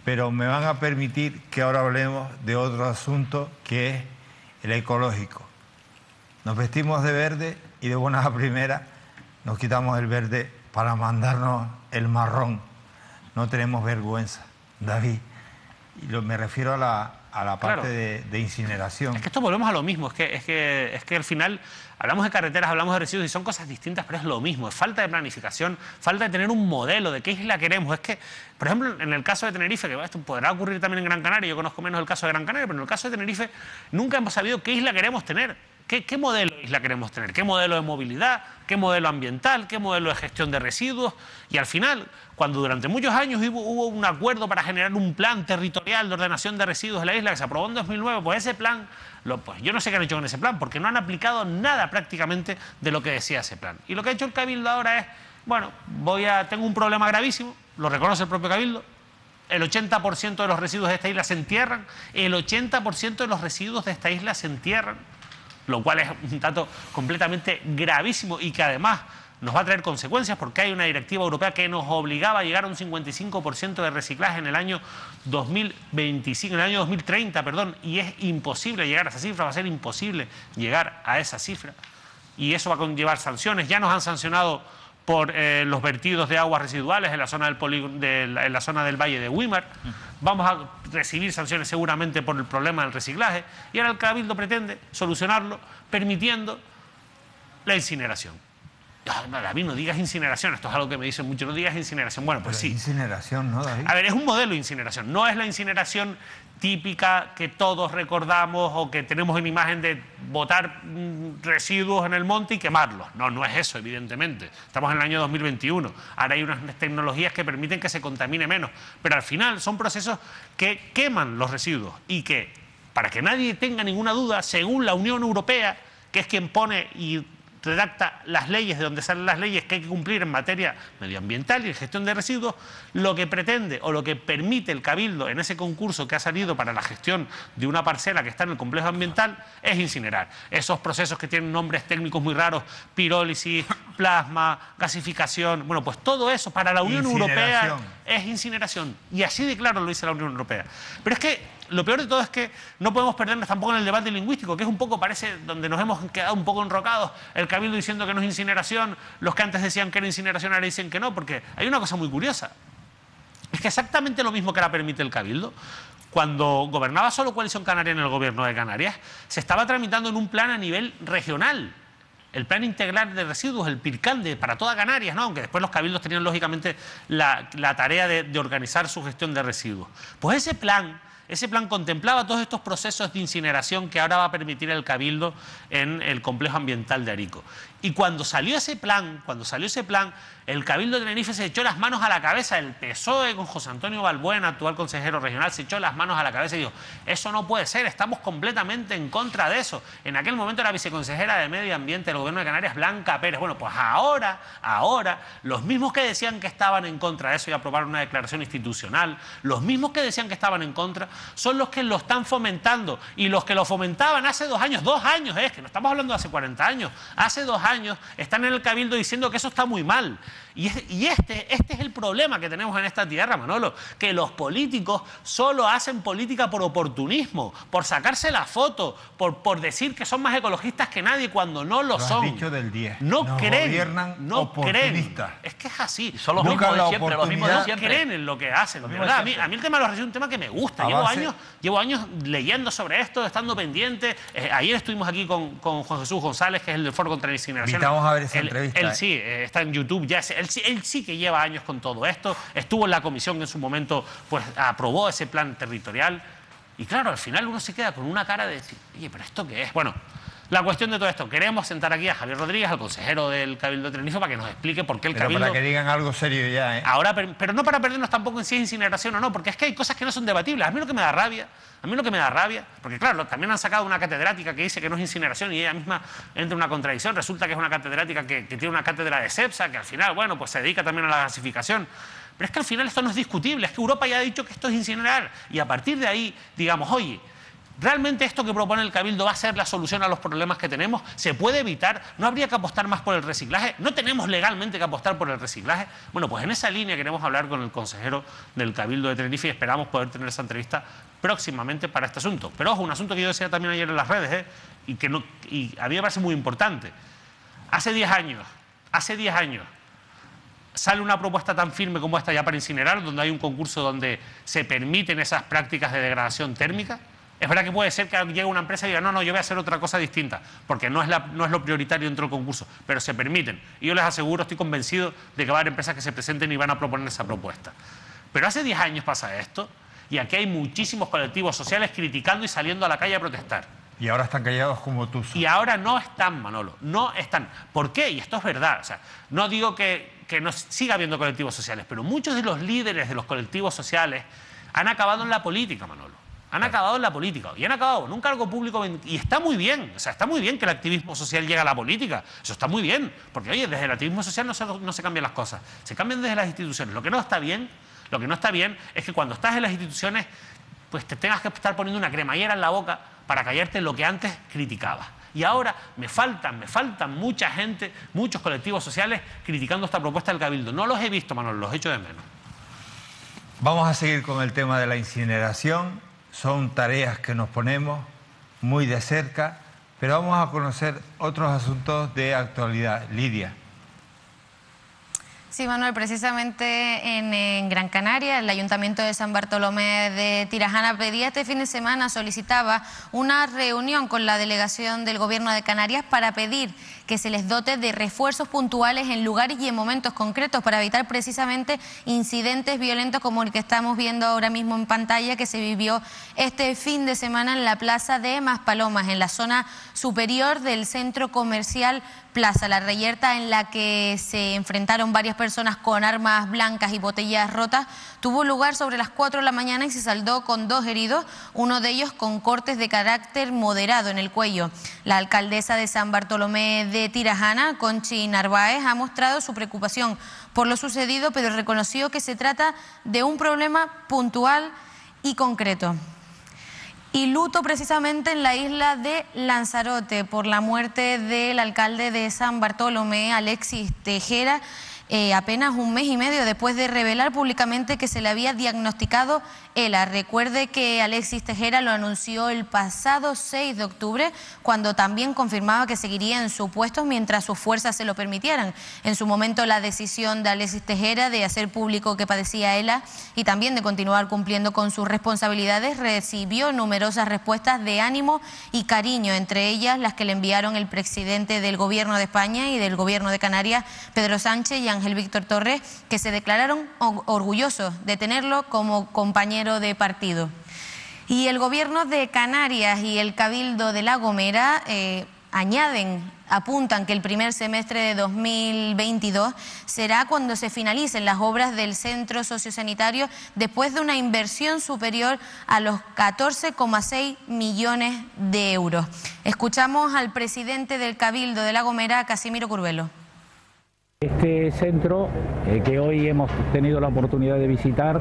pero me van a permitir que ahora hablemos de otro asunto, que es el ecológico. Nos vestimos de verde y de buenas a primeras nos quitamos el verde para mandarnos el marrón. No tenemos vergüenza, David. Y me refiero a la parte de incineración. Es que esto volvemos a lo mismo, es que al final hablamos de carreteras, hablamos de residuos y son cosas distintas, pero es lo mismo, es falta de planificación, falta de tener un modelo de qué isla queremos. Es que, por ejemplo, en el caso de Tenerife, que esto podrá ocurrir también en Gran Canaria, yo conozco menos el caso de Gran Canaria, pero en el caso de Tenerife nunca hemos sabido qué isla queremos tener. ¿Qué modelo de isla queremos tener? ¿Qué modelo de movilidad? ¿Qué modelo ambiental? ¿Qué modelo de gestión de residuos? Y al final, cuando durante muchos años hubo un acuerdo para generar un plan territorial de ordenación de residuos de la isla que se aprobó en 2009, pues ese plan, pues yo no sé qué han hecho con ese plan, porque no han aplicado nada prácticamente de lo que decía ese plan. Y lo que ha hecho el Cabildo ahora es, bueno, tengo un problema gravísimo, lo reconoce el propio Cabildo. El 80% de los residuos de esta isla se entierran, el 80% de los residuos de esta isla se entierran, lo cual es un dato completamente gravísimo y que además nos va a traer consecuencias, porque hay una directiva europea que nos obligaba a llegar a un 55% de reciclaje en el año 2025, en el año 2030, perdón, y es imposible llegar a esa cifra, va a ser imposible llegar a esa cifra, y eso va a conllevar sanciones. Ya nos han sancionado por los vertidos de aguas residuales en la zona en la zona del Valle de Weimar. Vamos a recibir sanciones seguramente por el problema del reciclaje. Y ahora el Cabildo pretende solucionarlo permitiendo la incineración. David, no digas incineración, esto es algo que me dicen mucho, no digas incineración. Bueno, pues sí. Incineración, ¿no, David? A ver, es un modelo de incineración, no es la incineración típica que todos recordamos o que tenemos en imagen de botar residuos en el monte y quemarlos. No, no es eso, evidentemente. Estamos en el año 2021. Ahora hay unas tecnologías que permiten que se contamine menos, pero al final son procesos que queman los residuos y que, para que nadie tenga ninguna duda, según la Unión Europea, que es quien pone y redacta las leyes, de donde salen las leyes que hay que cumplir en materia medioambiental y en gestión de residuos, lo que pretende o lo que permite el Cabildo en ese concurso que ha salido para la gestión de una parcela que está en el complejo ambiental es incinerar. Esos procesos que tienen nombres técnicos muy raros, pirólisis, plasma, gasificación, bueno, pues todo eso para la Unión Europea es incineración. Y así de claro lo dice la Unión Europea. Pero es que lo peor de todo es que no podemos perdernos tampoco en el debate lingüístico, que es un poco, parece, donde nos hemos quedado un poco enrocados. El Cabildo diciendo que no es incineración, los que antes decían que era incineración ahora dicen que no, porque hay una cosa muy curiosa. Es que exactamente lo mismo que la permite el Cabildo, cuando gobernaba solo Coalición Canaria en el gobierno de Canarias, se estaba tramitando en un plan a nivel regional. El Plan Integral de Residuos, el PIRCAN, para toda Canarias, ¿no? Aunque después los cabildos tenían lógicamente la tarea de organizar su gestión de residuos. Pues ese plan contemplaba todos estos procesos de incineración que ahora va a permitir el Cabildo en el complejo ambiental de Arico. Y cuando salió ese plan, el Cabildo de Tenerife se echó las manos a la cabeza. El PSOE con José Antonio Balbuena, actual consejero regional, se echó las manos a la cabeza y dijo: eso no puede ser, estamos completamente en contra de eso. En aquel momento era viceconsejera de Medio Ambiente del Gobierno de Canarias, Blanca Pérez. Bueno, pues ahora, los mismos que decían que estaban en contra de eso y aprobaron una declaración institucional, los mismos que decían que estaban en contra, son los que lo están fomentando. Y los que lo fomentaban hace 2 años, que no estamos hablando de hace 40 años, hace 2 años están en el Cabildo diciendo que eso está muy mal. Y este es el problema que tenemos en esta tierra, Manolo, que los políticos solo hacen política por oportunismo, por sacarse la foto, por decir que son más ecologistas que nadie cuando no lo son. Has dicho del 10. No creen, gobiernan no oportunistas. Es que es así. Son los mismos de siempre, los mismos de siempre. No creen en lo que hacen. De verdad, a mí el tema de los residuos es un tema que me gusta. Llevo años leyendo sobre esto, estando pendiente. Ayer estuvimos aquí con Juan Jesús González, que es el del Foro contra la Incineración. Invitamos a ver esa entrevista. Él sí, está en YouTube. Él sí que lleva años con todo esto. Estuvo en la comisión que en su momento pues aprobó ese plan territorial. Y claro, al final uno se queda con una cara de decir: oye, ¿pero esto qué es? Bueno, la cuestión de todo esto, queremos sentar aquí a Javier Rodríguez, al consejero del Cabildo de Tenerife, para que nos explique por qué el Cabildo... para que digan algo serio ya, ¿eh? Ahora, pero no para perdernos tampoco en si es incineración o no, porque es que hay cosas que no son debatibles. A mí lo que me da rabia, porque claro, también han sacado una catedrática que dice que no es incineración y ella misma entra en una contradicción. Resulta que es una catedrática que tiene una cátedra de CEPSA, que al final, bueno, pues se dedica también a la gasificación. Pero es que al final esto no es discutible, es que Europa ya ha dicho que esto es incinerar. Y a partir de ahí, digamos, oye, ¿realmente esto que propone el Cabildo va a ser la solución a los problemas que tenemos? ¿Se puede evitar? ¿No habría que apostar más por el reciclaje? ¿No tenemos legalmente que apostar por el reciclaje? Bueno, pues en esa línea queremos hablar con el consejero del Cabildo de Tenerife y esperamos poder tener esa entrevista próximamente para este asunto. Pero ojo, un asunto que yo decía también ayer en las redes, y a mí me parece muy importante. Hace 10 años sale una propuesta tan firme como esta ya para incinerar, donde hay un concurso donde se permiten esas prácticas de degradación térmica. Es verdad que puede ser que llegue una empresa y diga: no, yo voy a hacer otra cosa distinta, porque no es lo prioritario dentro del concurso, pero se permiten. Y yo les aseguro, estoy convencido de que va a haber empresas que se presenten y van a proponer esa propuesta. Pero hace 10 años pasa esto, y aquí hay muchísimos colectivos sociales criticando y saliendo a la calle a protestar. Y ahora están callados como tú. Y ahora no están, Manolo, no están. ¿Por qué? Y esto es verdad. O sea, no digo que no siga habiendo colectivos sociales, pero muchos de los líderes de los colectivos sociales han acabado en la política, Manolo. Han acabado en la política y han acabado en un cargo público, y está muy bien, o sea, está muy bien que el activismo social llegue a la política, eso está muy bien, porque oye, desde el activismo social no se cambian las cosas, se cambian desde las instituciones. Lo que no está bien es que cuando estás en las instituciones pues te tengas que estar poniendo una cremallera en la boca para callarte lo que antes criticabas. Y ahora me faltan mucha gente, muchos colectivos sociales criticando esta propuesta del Cabildo. No los he visto, Manolo, los echo de menos. Vamos a seguir con el tema de la incineración. Son tareas que nos ponemos muy de cerca, pero vamos a conocer otros asuntos de actualidad. Lidia. Sí, Manuel, precisamente en Gran Canaria, el Ayuntamiento de San Bartolomé de Tirajana pedía este fin de semana, solicitaba una reunión con la delegación del Gobierno de Canarias para pedir que se les dote de refuerzos puntuales en lugares y en momentos concretos para evitar precisamente incidentes violentos como el que estamos viendo ahora mismo en pantalla, que se vivió este fin de semana en la plaza de Maspalomas, en la zona superior del centro comercial Plaza La Reyerta, en la que se enfrentaron varias personas con armas blancas y botellas rotas. Tuvo lugar sobre las 4 de la mañana y se saldó con 2 heridos, uno de ellos con cortes de carácter moderado en el cuello. La alcaldesa de San Bartolomé de Tirajana, Conchi Narváez, ha mostrado su preocupación por lo sucedido, pero reconoció que se trata de un problema puntual y concreto. Y luto precisamente en la isla de Lanzarote por la muerte del alcalde de San Bartolomé, Alexis Tejera, apenas un mes y medio después de revelar públicamente que se le había diagnosticado ELA. Recuerde que Alexis Tejera lo anunció el pasado 6 de octubre, cuando también confirmaba que seguiría en su puesto mientras sus fuerzas se lo permitieran. En su momento, la decisión de Alexis Tejera de hacer público que padecía ELA y también de continuar cumpliendo con sus responsabilidades recibió numerosas respuestas de ánimo y cariño, entre ellas las que le enviaron el presidente del Gobierno de España y del Gobierno de Canarias, Pedro Sánchez, y Ángel Víctor Torres, que se declararon orgullosos de tenerlo como compañero de partido. Y el Gobierno de Canarias y el Cabildo de La Gomera apuntan que el primer semestre de 2022 será cuando se finalicen las obras del centro sociosanitario, después de una inversión superior a los 14,6 millones de euros. Escuchamos al presidente del Cabildo de La Gomera, Casimiro Curvelo. Este centro que hoy hemos tenido la oportunidad de visitar,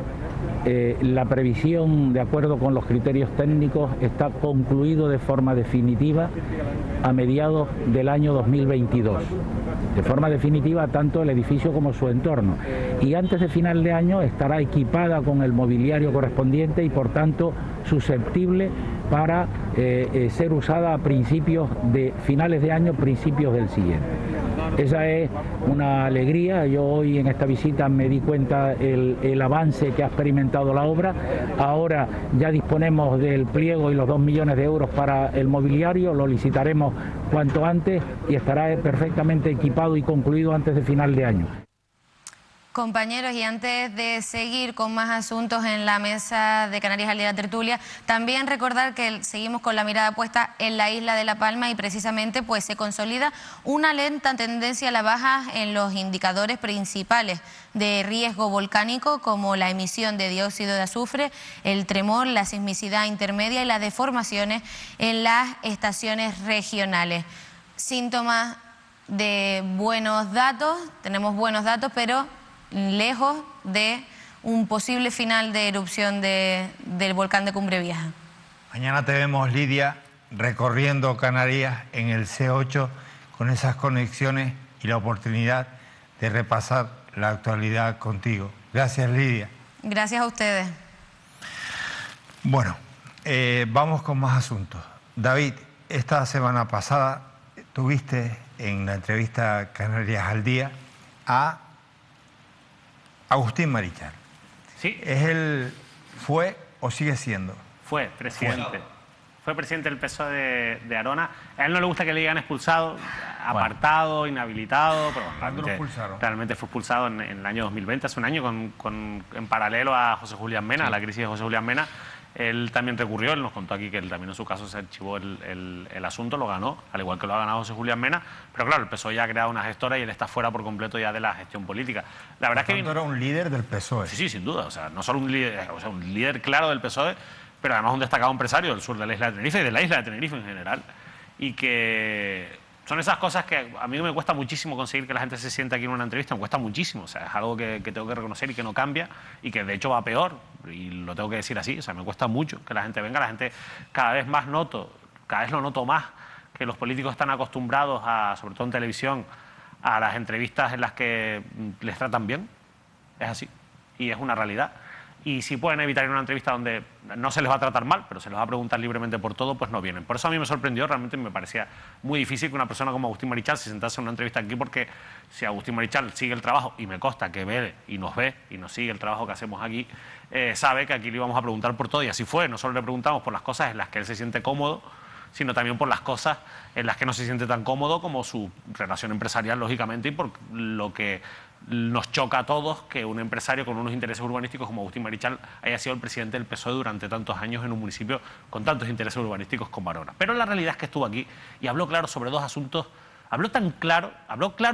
la previsión, de acuerdo con los criterios técnicos, está concluido de forma definitiva a mediados del año 2022. De forma definitiva, tanto el edificio como su entorno. Y antes de final de año estará equipada con el mobiliario correspondiente y, por tanto, susceptible para ser usada a principios de finales de año, principios del siguiente. Esa es una alegría. Yo hoy en esta visita me di cuenta el avance que ha experimentado la obra. Ahora ya disponemos del pliego y los 2 millones de euros para el mobiliario, lo licitaremos cuanto antes y estará perfectamente equipado y concluido antes de final de año. Compañeros, y antes de seguir con más asuntos en la mesa de Canarias al Día de la Tertulia, también recordar que seguimos con la mirada puesta en la isla de La Palma y precisamente pues se consolida una lenta tendencia a la baja en los indicadores principales de riesgo volcánico, como la emisión de dióxido de azufre, el tremor, la sismicidad intermedia y las deformaciones en las estaciones regionales. Síntomas de buenos datos, tenemos buenos datos, pero lejos de un posible final de erupción del volcán de Cumbre Vieja. Mañana te vemos, Lidia, recorriendo Canarias en el C8 con esas conexiones y la oportunidad de repasar la actualidad contigo. Gracias, Lidia. Gracias a ustedes. Bueno, vamos con más asuntos. David, esta semana pasada tuviste en la entrevista Canarias al Día a Agustín Marichal. Sí. ¿Fue o sigue siendo? Fue presidente. Fue presidente del PSOE de Arona. A él no le gusta que le digan expulsado, apartado, inhabilitado, pero ¿cuándo lo expulsaron? Realmente fue expulsado en el año 2020, hace un año, en paralelo a José Julián Mena, a la crisis de José Julián Mena. Él también recurrió, él nos contó aquí que él también en su caso se archivó el asunto, lo ganó, al igual que lo ha ganado José Julián Mena, pero claro, el PSOE ya ha creado una gestora y él está fuera por completo ya de la gestión política. La verdad es que era un líder del PSOE. Sí, sin duda, o sea, no solo un líder claro del PSOE, pero además un destacado empresario del sur de la isla de Tenerife y de la isla de Tenerife en general, y que son esas cosas que a mí me cuesta muchísimo conseguir que la gente se sienta aquí en una entrevista, me cuesta muchísimo, o sea, es algo que tengo que reconocer y que no cambia y que de hecho va peor, y lo tengo que decir así, o sea, me cuesta mucho que la gente venga, la gente cada vez lo noto más, que los políticos están acostumbrados sobre todo en televisión, a las entrevistas en las que les tratan bien, es así, y es una realidad. y si pueden evitar ir a una entrevista donde no se les va a tratar mal, pero se les va a preguntar libremente por todo, pues no vienen. Por eso a mí me sorprendió, realmente me parecía muy difícil que una persona como Agustín Marichal se sentase en una entrevista aquí, porque si Agustín Marichal sigue el trabajo, y me consta que ve y nos sigue el trabajo que hacemos aquí, sabe que aquí le íbamos a preguntar por todo, y así fue. No solo le preguntamos por las cosas en las que él se siente cómodo, sino también por las cosas en las que no se siente tan cómodo, como su relación empresarial, lógicamente, y por lo que nos choca a todos que un empresario con unos intereses urbanísticos como Agustín Marichal haya sido el presidente del PSOE durante tantos años en un municipio con tantos intereses urbanísticos como Arona. Pero la realidad es que estuvo aquí y habló claro sobre dos asuntos. Habló claro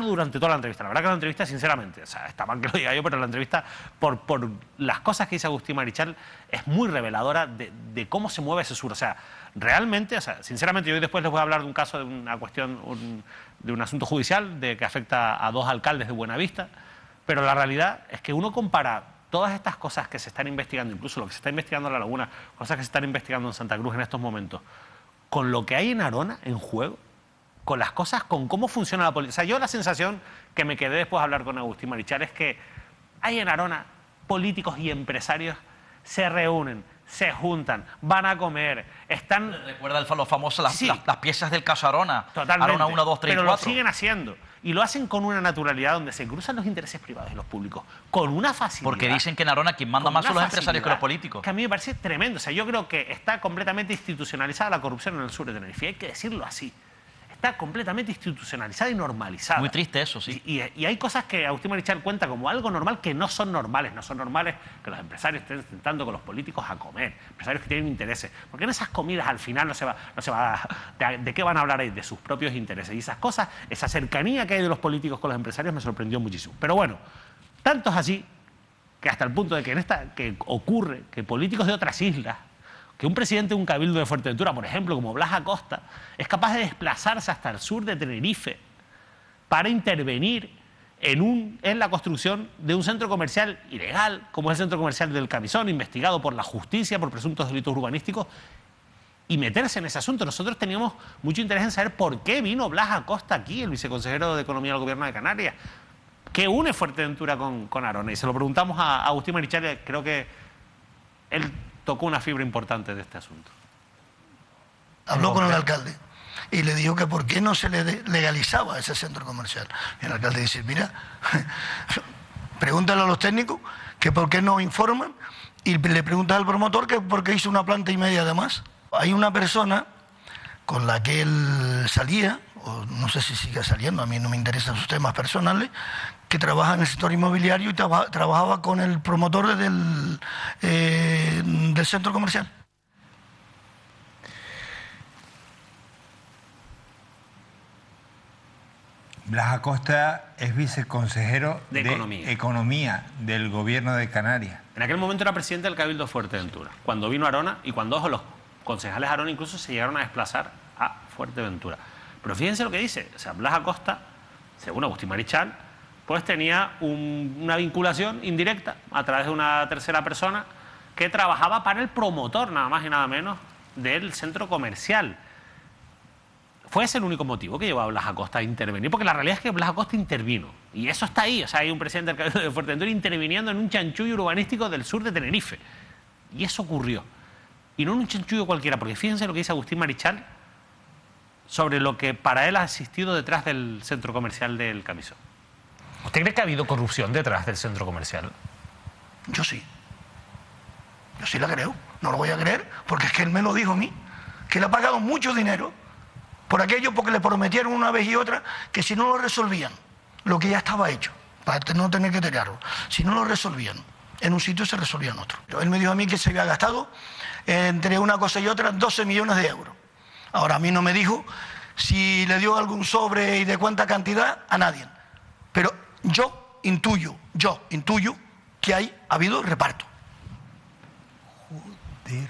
durante toda la entrevista. La verdad que la entrevista, sinceramente, o sea, está mal que lo diga yo, pero la entrevista, por las cosas que dice Agustín Marichal, es muy reveladora de cómo se mueve ese sur. O sea, realmente, o sea, sinceramente, yo hoy después les voy a hablar de un caso, de una cuestión, de un asunto judicial que afecta a 2 alcaldes de Buenavista, pero la realidad es que uno compara todas estas cosas que se están investigando, incluso lo que se está investigando en La Laguna, cosas que se están investigando en Santa Cruz en estos momentos, con lo que hay en Arona en juego, con las cosas, con cómo funciona la política. O sea, yo la sensación que me quedé después de hablar con Agustín Marichal es que hay en Arona políticos y empresarios se reúnen, se juntan, van a comer, están... Recuerda los famosos, las piezas del caso Arona. Totalmente. Arona 1, 2, 3 y 4. Pero lo siguen haciendo. Y lo hacen con una naturalidad donde se cruzan los intereses privados y los públicos, con una facilidad. Porque dicen que en Arona quien manda más son los empresarios que los políticos. Que a mí me parece tremendo. O sea, yo creo que está completamente institucionalizada la corrupción en el sur de Tenerife. Y hay que decirlo así. Está completamente institucionalizada y normalizada. Muy triste eso, sí. Y hay cosas que Agustín Marichal cuenta como algo normal que no son normales. No son normales que los empresarios estén sentando con los políticos a comer. Empresarios que tienen intereses. Porque en esas comidas al final no se va ¿de qué van a hablar ahí? De sus propios intereses. Y esas cosas, esa cercanía que hay de los políticos con los empresarios me sorprendió muchísimo. Pero bueno, tanto es así que hasta el punto de que ocurre que políticos de otras islas, que un presidente de un cabildo de Fuerteventura, por ejemplo, como Blas Acosta, es capaz de desplazarse hasta el sur de Tenerife para intervenir en la construcción de un centro comercial ilegal, como es el centro comercial del Camisón, investigado por la justicia por presuntos delitos urbanísticos, y meterse en ese asunto. Nosotros teníamos mucho interés en saber por qué vino Blas Acosta aquí, el viceconsejero de Economía del Gobierno de Canarias. ¿Qué une Fuerteventura con Arona? Y se lo preguntamos a Agustín Marichal, creo que él tocó una fibra importante de este asunto. Habló con el alcalde y le dijo que por qué no se le legalizaba ese centro comercial. Y el alcalde dice, mira, pregúntale a los técnicos que por qué no informan, y le preguntas al promotor que por qué hizo una planta y media de más. Hay una persona con la que él salía, o no sé si sigue saliendo, a mí no me interesan sus temas personales, que trabaja en el sector inmobiliario y trabajaba con el promotor del centro comercial. Blas Acosta es viceconsejero de Economía del Gobierno de Canarias. En aquel momento era presidente del Cabildo de Fuerteventura, cuando vino Arona y cuando los concejales Arona incluso se llegaron a desplazar a Fuerteventura. Pero fíjense lo que dice, o sea, Blas Acosta, según Agustín Marichal, pues tenía una vinculación indirecta a través de una tercera persona que trabajaba para el promotor, nada más y nada menos, del centro comercial. ¿Fue ese el único motivo que llevó a Blas Acosta a intervenir? Porque la realidad es que Blas Acosta intervino. Y eso está ahí. O sea, hay un presidente del Cabildo de Fuerteventura interviniendo en un chanchullo urbanístico del sur de Tenerife. Y eso ocurrió. Y no en un chanchullo cualquiera, porque fíjense lo que dice Agustín Marichal sobre lo que para él ha existido detrás del centro comercial del Camisón. ¿Usted cree que ha habido corrupción detrás del centro comercial? Yo sí. Yo sí la creo. No lo voy a creer, porque es que él me lo dijo a mí, que le ha pagado mucho dinero por aquello, porque le prometieron una vez y otra que si no lo resolvían, lo que ya estaba hecho, para no tener que tirarlo, si no lo resolvían en un sitio, se resolvía en otro. Él me dijo a mí que se había gastado entre una cosa y otra 12 millones de euros. Ahora, a mí no me dijo si le dio algún sobre y de cuánta cantidad a nadie. Pero yo intuyo que ha habido reparto. Joder,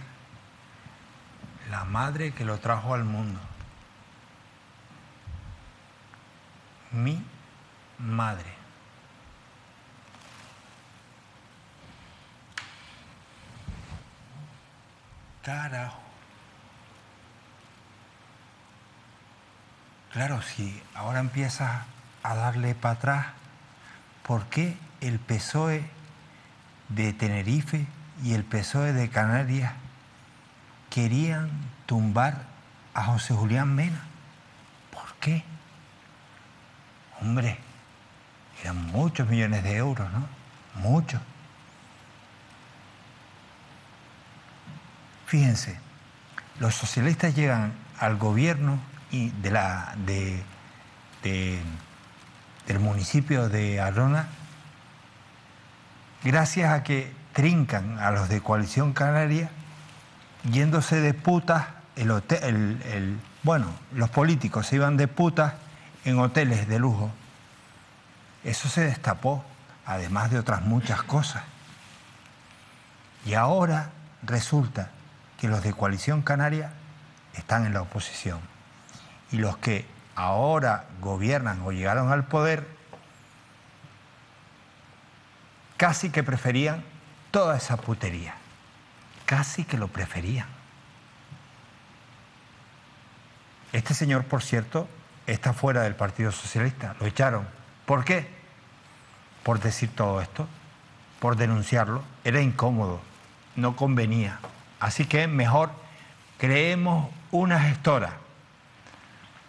la madre que lo trajo al mundo. Mi madre. Carajo. Claro, si ahora empiezas a darle para atrás, ¿por qué el PSOE de Tenerife y el PSOE de Canarias querían tumbar a José Julián Mena. ¿Por qué? Hombre, eran muchos millones de euros, ¿no? Muchos. Fíjense, los socialistas llegan al gobierno y del municipio de Arona gracias a que trincan a los de Coalición Canaria yéndose de putas, los políticos se iban de putas en hoteles de lujo. Eso se destapó, además de otras muchas cosas. Y ahora resulta que los de Coalición Canaria están en la oposición. Y los que ahora gobiernan o llegaron al poder casi que preferían toda esa putería. Casi que lo preferían. Este señor, por cierto, está fuera del Partido Socialista. Lo echaron. ¿Por qué? Por decir todo esto, por denunciarlo. Era incómodo, no convenía. Así que mejor creemos una gestora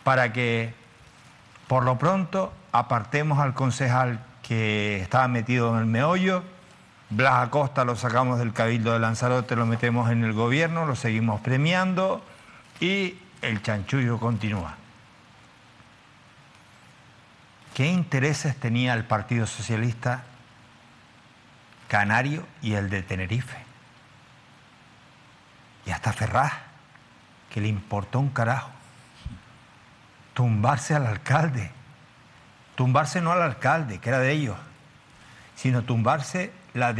para que, por lo pronto, apartemos al concejal que estaba metido en el meollo. Blas Acosta lo sacamos del Cabildo de Lanzarote, lo metemos en el gobierno, lo seguimos premiando y el chanchullo continúa. ¿Qué intereses tenía el Partido Socialista Canario y el de Tenerife? Y hasta Ferraz, que le importó un carajo. Tumbarse al alcalde. Tumbarse no al alcalde, que era de ellos, sino tumbar la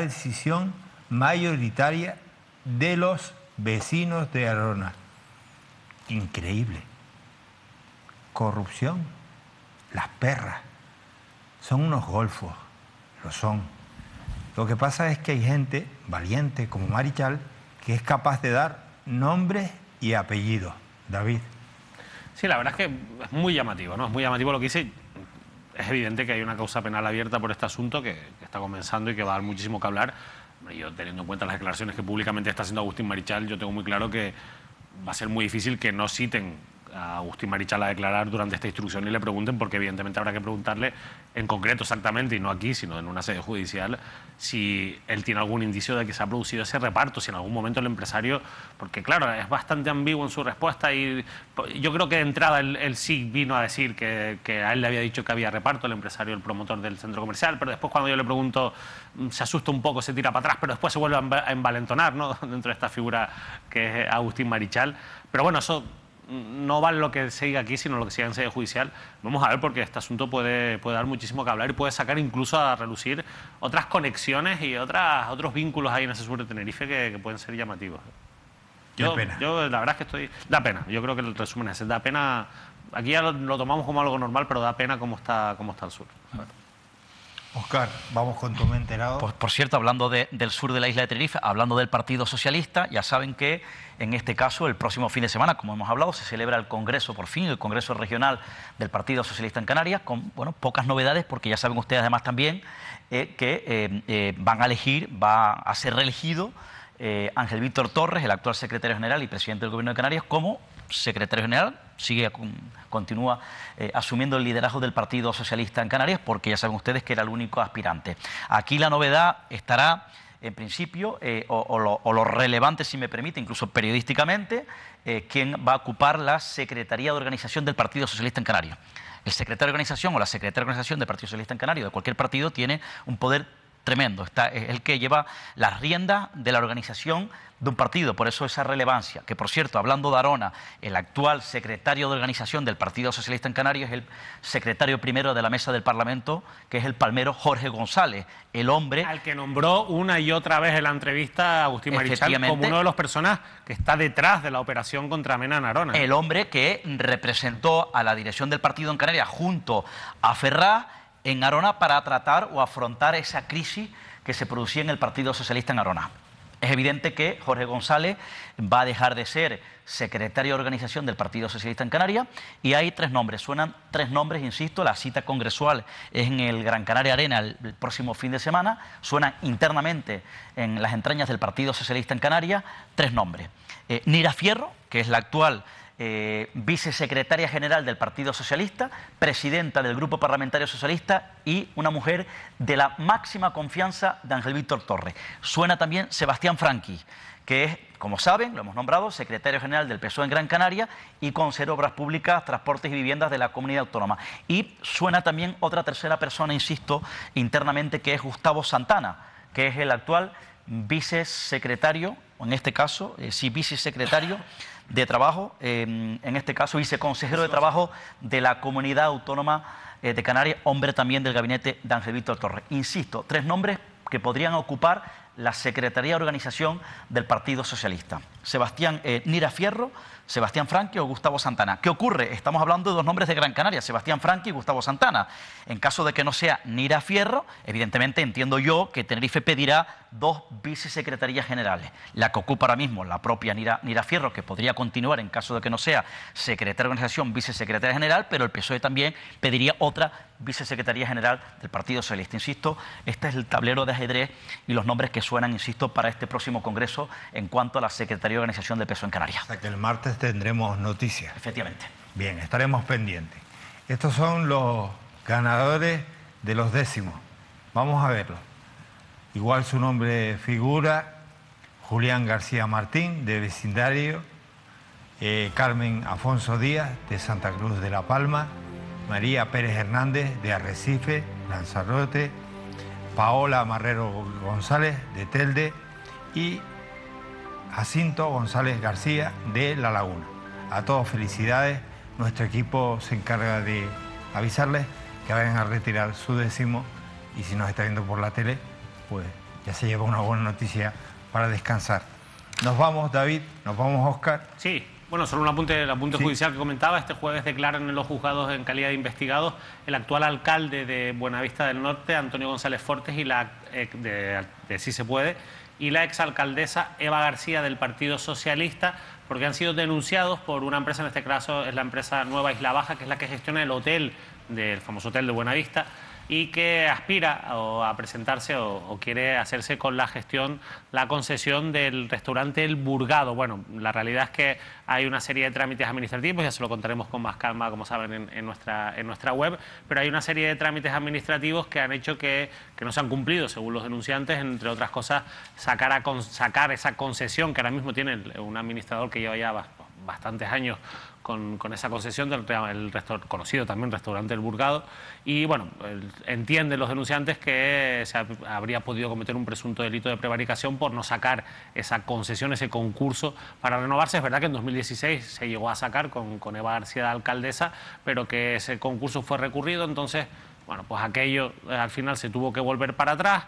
decisión mayoritaria de los vecinos de Arona. Increíble. Corrupción. Las perras. Son unos golfos. Lo son. Lo que pasa es que hay gente valiente como Marichal que es capaz de dar nombres y apellidos. David. Sí, la verdad es que es muy llamativo, ¿no? Es muy llamativo lo que dice. Es evidente que hay una causa penal abierta por este asunto que está comenzando y que va a dar muchísimo que hablar. Yo, teniendo en cuenta las declaraciones que públicamente está haciendo Agustín Marichal, yo tengo muy claro que va a ser muy difícil que no citen a Agustín Marichal a declarar durante esta instrucción y le pregunten, porque evidentemente habrá que preguntarle en concreto exactamente, y no aquí, sino en una sede judicial, si él tiene algún indicio de que se ha producido ese reparto, si en algún momento el empresario, porque claro, es bastante ambiguo en su respuesta y yo creo que de entrada él sí vino a decir que a él le había dicho que había reparto, el empresario, el promotor del centro comercial, pero después cuando yo le pregunto se asusta un poco, se tira para atrás, pero después se vuelve a envalentonar, ¿no? Dentro de esta figura que es Agustín Marichal. Pero bueno, eso no vale lo que se diga aquí, sino lo que se diga en sede judicial. Vamos a ver, porque este asunto puede dar muchísimo que hablar y puede sacar incluso a relucir otras conexiones y otros vínculos ahí en ese sur de Tenerife que pueden ser llamativos. Yo la verdad es que da pena. Yo creo que el resumen es ese. Da pena. Aquí ya lo tomamos como algo normal, pero da pena cómo está el sur. Oscar, vamos con tu enterado. Por cierto, hablando del sur de la isla de Tenerife, hablando del Partido Socialista, ya saben que en este caso el próximo fin de semana, como hemos hablado, se celebra el Congreso, por fin, el Congreso Regional del Partido Socialista en Canarias, con pocas novedades, porque ya saben ustedes además también que va a ser reelegido Ángel Víctor Torres, el actual secretario general y presidente del Gobierno de Canarias, como secretario general, continúa asumiendo el liderazgo del Partido Socialista en Canarias, porque ya saben ustedes que era el único aspirante. Aquí la novedad estará, en principio, o lo relevante, si me permite, incluso periodísticamente, quién va a ocupar la Secretaría de Organización del Partido Socialista en Canarias. El secretario de Organización o la secretaria de Organización del Partido Socialista en Canarias, de cualquier partido, tiene un poder tremendo. Es el que lleva las riendas de la organización de un partido, por eso esa relevancia. Que, por cierto, hablando de Arona, el actual secretario de organización del Partido Socialista en Canarias es el secretario primero de la mesa del Parlamento, que es el palmero Jorge González, el hombre al que nombró una y otra vez en la entrevista a Agustín Marichal como uno de los personas que está detrás de la operación contra Mena en Arona. El hombre que representó a la dirección del partido en Canarias junto a Ferraz en Arona para tratar o afrontar esa crisis que se producía en el Partido Socialista en Arona. Es evidente que Jorge González va a dejar de ser secretario de organización del Partido Socialista en Canarias, y hay 3 nombres, suenan 3 nombres, insisto, la cita congresual es en el Gran Canaria Arena el próximo fin de semana, suenan internamente en las entrañas del Partido Socialista en Canarias 3 nombres. Nira Fierro, que es la actual vicesecretaria general del Partido Socialista, presidenta del Grupo Parlamentario Socialista y una mujer de la máxima confianza de Ángel Víctor Torres. Suena también Sebastián Franqui, que es, como saben, lo hemos nombrado, secretario general del PSOE en Gran Canaria y consejero de Obras Públicas, Transportes y Viviendas de la Comunidad Autónoma. Y suena también otra tercera persona, insisto, internamente, que es Gustavo Santana, que es el actual vicesecretario, o en este caso, sí, vicesecretario de Trabajo, en este caso viceconsejero de Trabajo de la Comunidad Autónoma de Canarias, hombre también del gabinete de Ángel Víctor Torres. Insisto, 3 nombres que podrían ocupar la Secretaría de Organización del Partido Socialista. Sebastián Nira Fierro, Sebastián Franqui o Gustavo Santana. ¿Qué ocurre? Estamos hablando de 2 nombres de Gran Canaria, Sebastián Franqui y Gustavo Santana. En caso de que no sea Nira Fierro, evidentemente entiendo yo que Tenerife pedirá 2 vicesecretarías generales. La que ocupa ahora mismo la propia Nira Fierro, que podría continuar en caso de que no sea secretaria de organización, vicesecretaria general, pero el PSOE también pediría otra vicesecretaría general del Partido Socialista. Insisto, este es el tablero de ajedrez y los nombres que suenan, insisto, para este próximo congreso en cuanto a la Secretaría de Organización del PSOE en Canarias. O sea que el martes tendremos noticias. Efectivamente. Bien, estaremos pendientes. Estos son los ganadores de los décimos. Vamos a verlos. Igual su nombre figura: Julián García Martín, de Vecindario, Carmen Afonso Díaz, de Santa Cruz de la Palma, María Pérez Hernández, de Arrecife, Lanzarote, Paola Marrero González, de Telde, y Jacinto González García, de La Laguna. A todos felicidades. Nuestro equipo se encarga de avisarles que vayan a retirar su décimo, y si nos está viendo por la tele, pues ya se lleva una buena noticia para descansar. Nos vamos, David, nos vamos, Óscar. Sí. Bueno, solo un apunte judicial que comentaba. Este jueves declaran en los juzgados en calidad de investigados el actual alcalde de Buenavista del Norte, Antonio González Fortes, y la de Sí se puede, y la exalcaldesa Eva García del Partido Socialista, porque han sido denunciados por una empresa, en este caso es la empresa Nueva Isla Baja, que es la que gestiona el hotel, del famoso hotel de Buenavista, y que aspira a presentarse o quiere hacerse con la gestión, la concesión del restaurante El Burgado. Bueno, la realidad es que hay una serie de trámites administrativos, ya se lo contaremos con más calma, como saben, en nuestra web, pero hay una serie de trámites administrativos que han hecho que no se han cumplido, según los denunciantes, entre otras cosas, sacar esa concesión que ahora mismo tiene un administrador que lleva ya bastantes años con esa concesión del conocido también restaurante El Burgado. Y bueno, entienden los denunciantes que se habría podido cometer un presunto delito de prevaricación por no sacar esa concesión, ese concurso para renovarse. Es verdad que en 2016 se llegó a sacar con Eva García de alcaldesa, pero que ese concurso fue recurrido, entonces, bueno, pues aquello al final se tuvo que volver para atrás.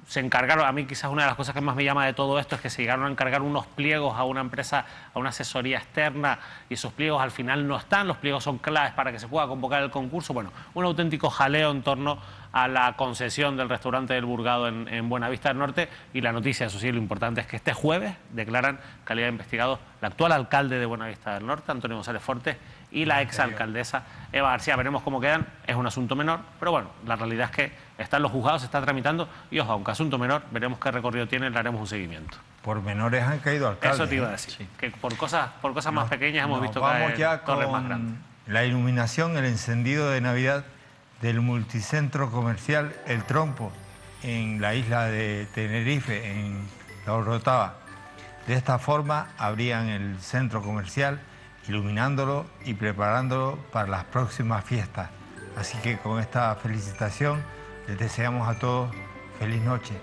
Se encargaron, a mí quizás una de las cosas que más me llama de todo esto es que se llegaron a encargar unos pliegos a una empresa, a una asesoría externa, y esos pliegos al final no están. Los pliegos son claves para que se pueda convocar el concurso. Bueno, un auténtico jaleo en torno a la concesión del restaurante del Burgado en Buenavista del Norte, y la noticia, eso sí, lo importante es que este jueves declaran calidad de investigados el actual alcalde de Buenavista del Norte, Antonio González Fortes, y la exalcaldesa Eva García. Veremos cómo quedan, es un asunto menor, pero bueno, la realidad es que está en los juzgados, se está tramitando, y ojo, aunque asunto menor, veremos qué recorrido tiene, le haremos un seguimiento. Por menores han caído alcaldes. Eso te iba a decir, sí, que por cosas más pequeñas hemos visto caer ya torres con más grandes. La iluminación, el encendido de Navidad del multicentro comercial El Trompo, en la isla de Tenerife, en La Orotava. De esta forma abrían el centro comercial, iluminándolo y preparándolo para las próximas fiestas. Así que con esta felicitación les deseamos a todos feliz noche.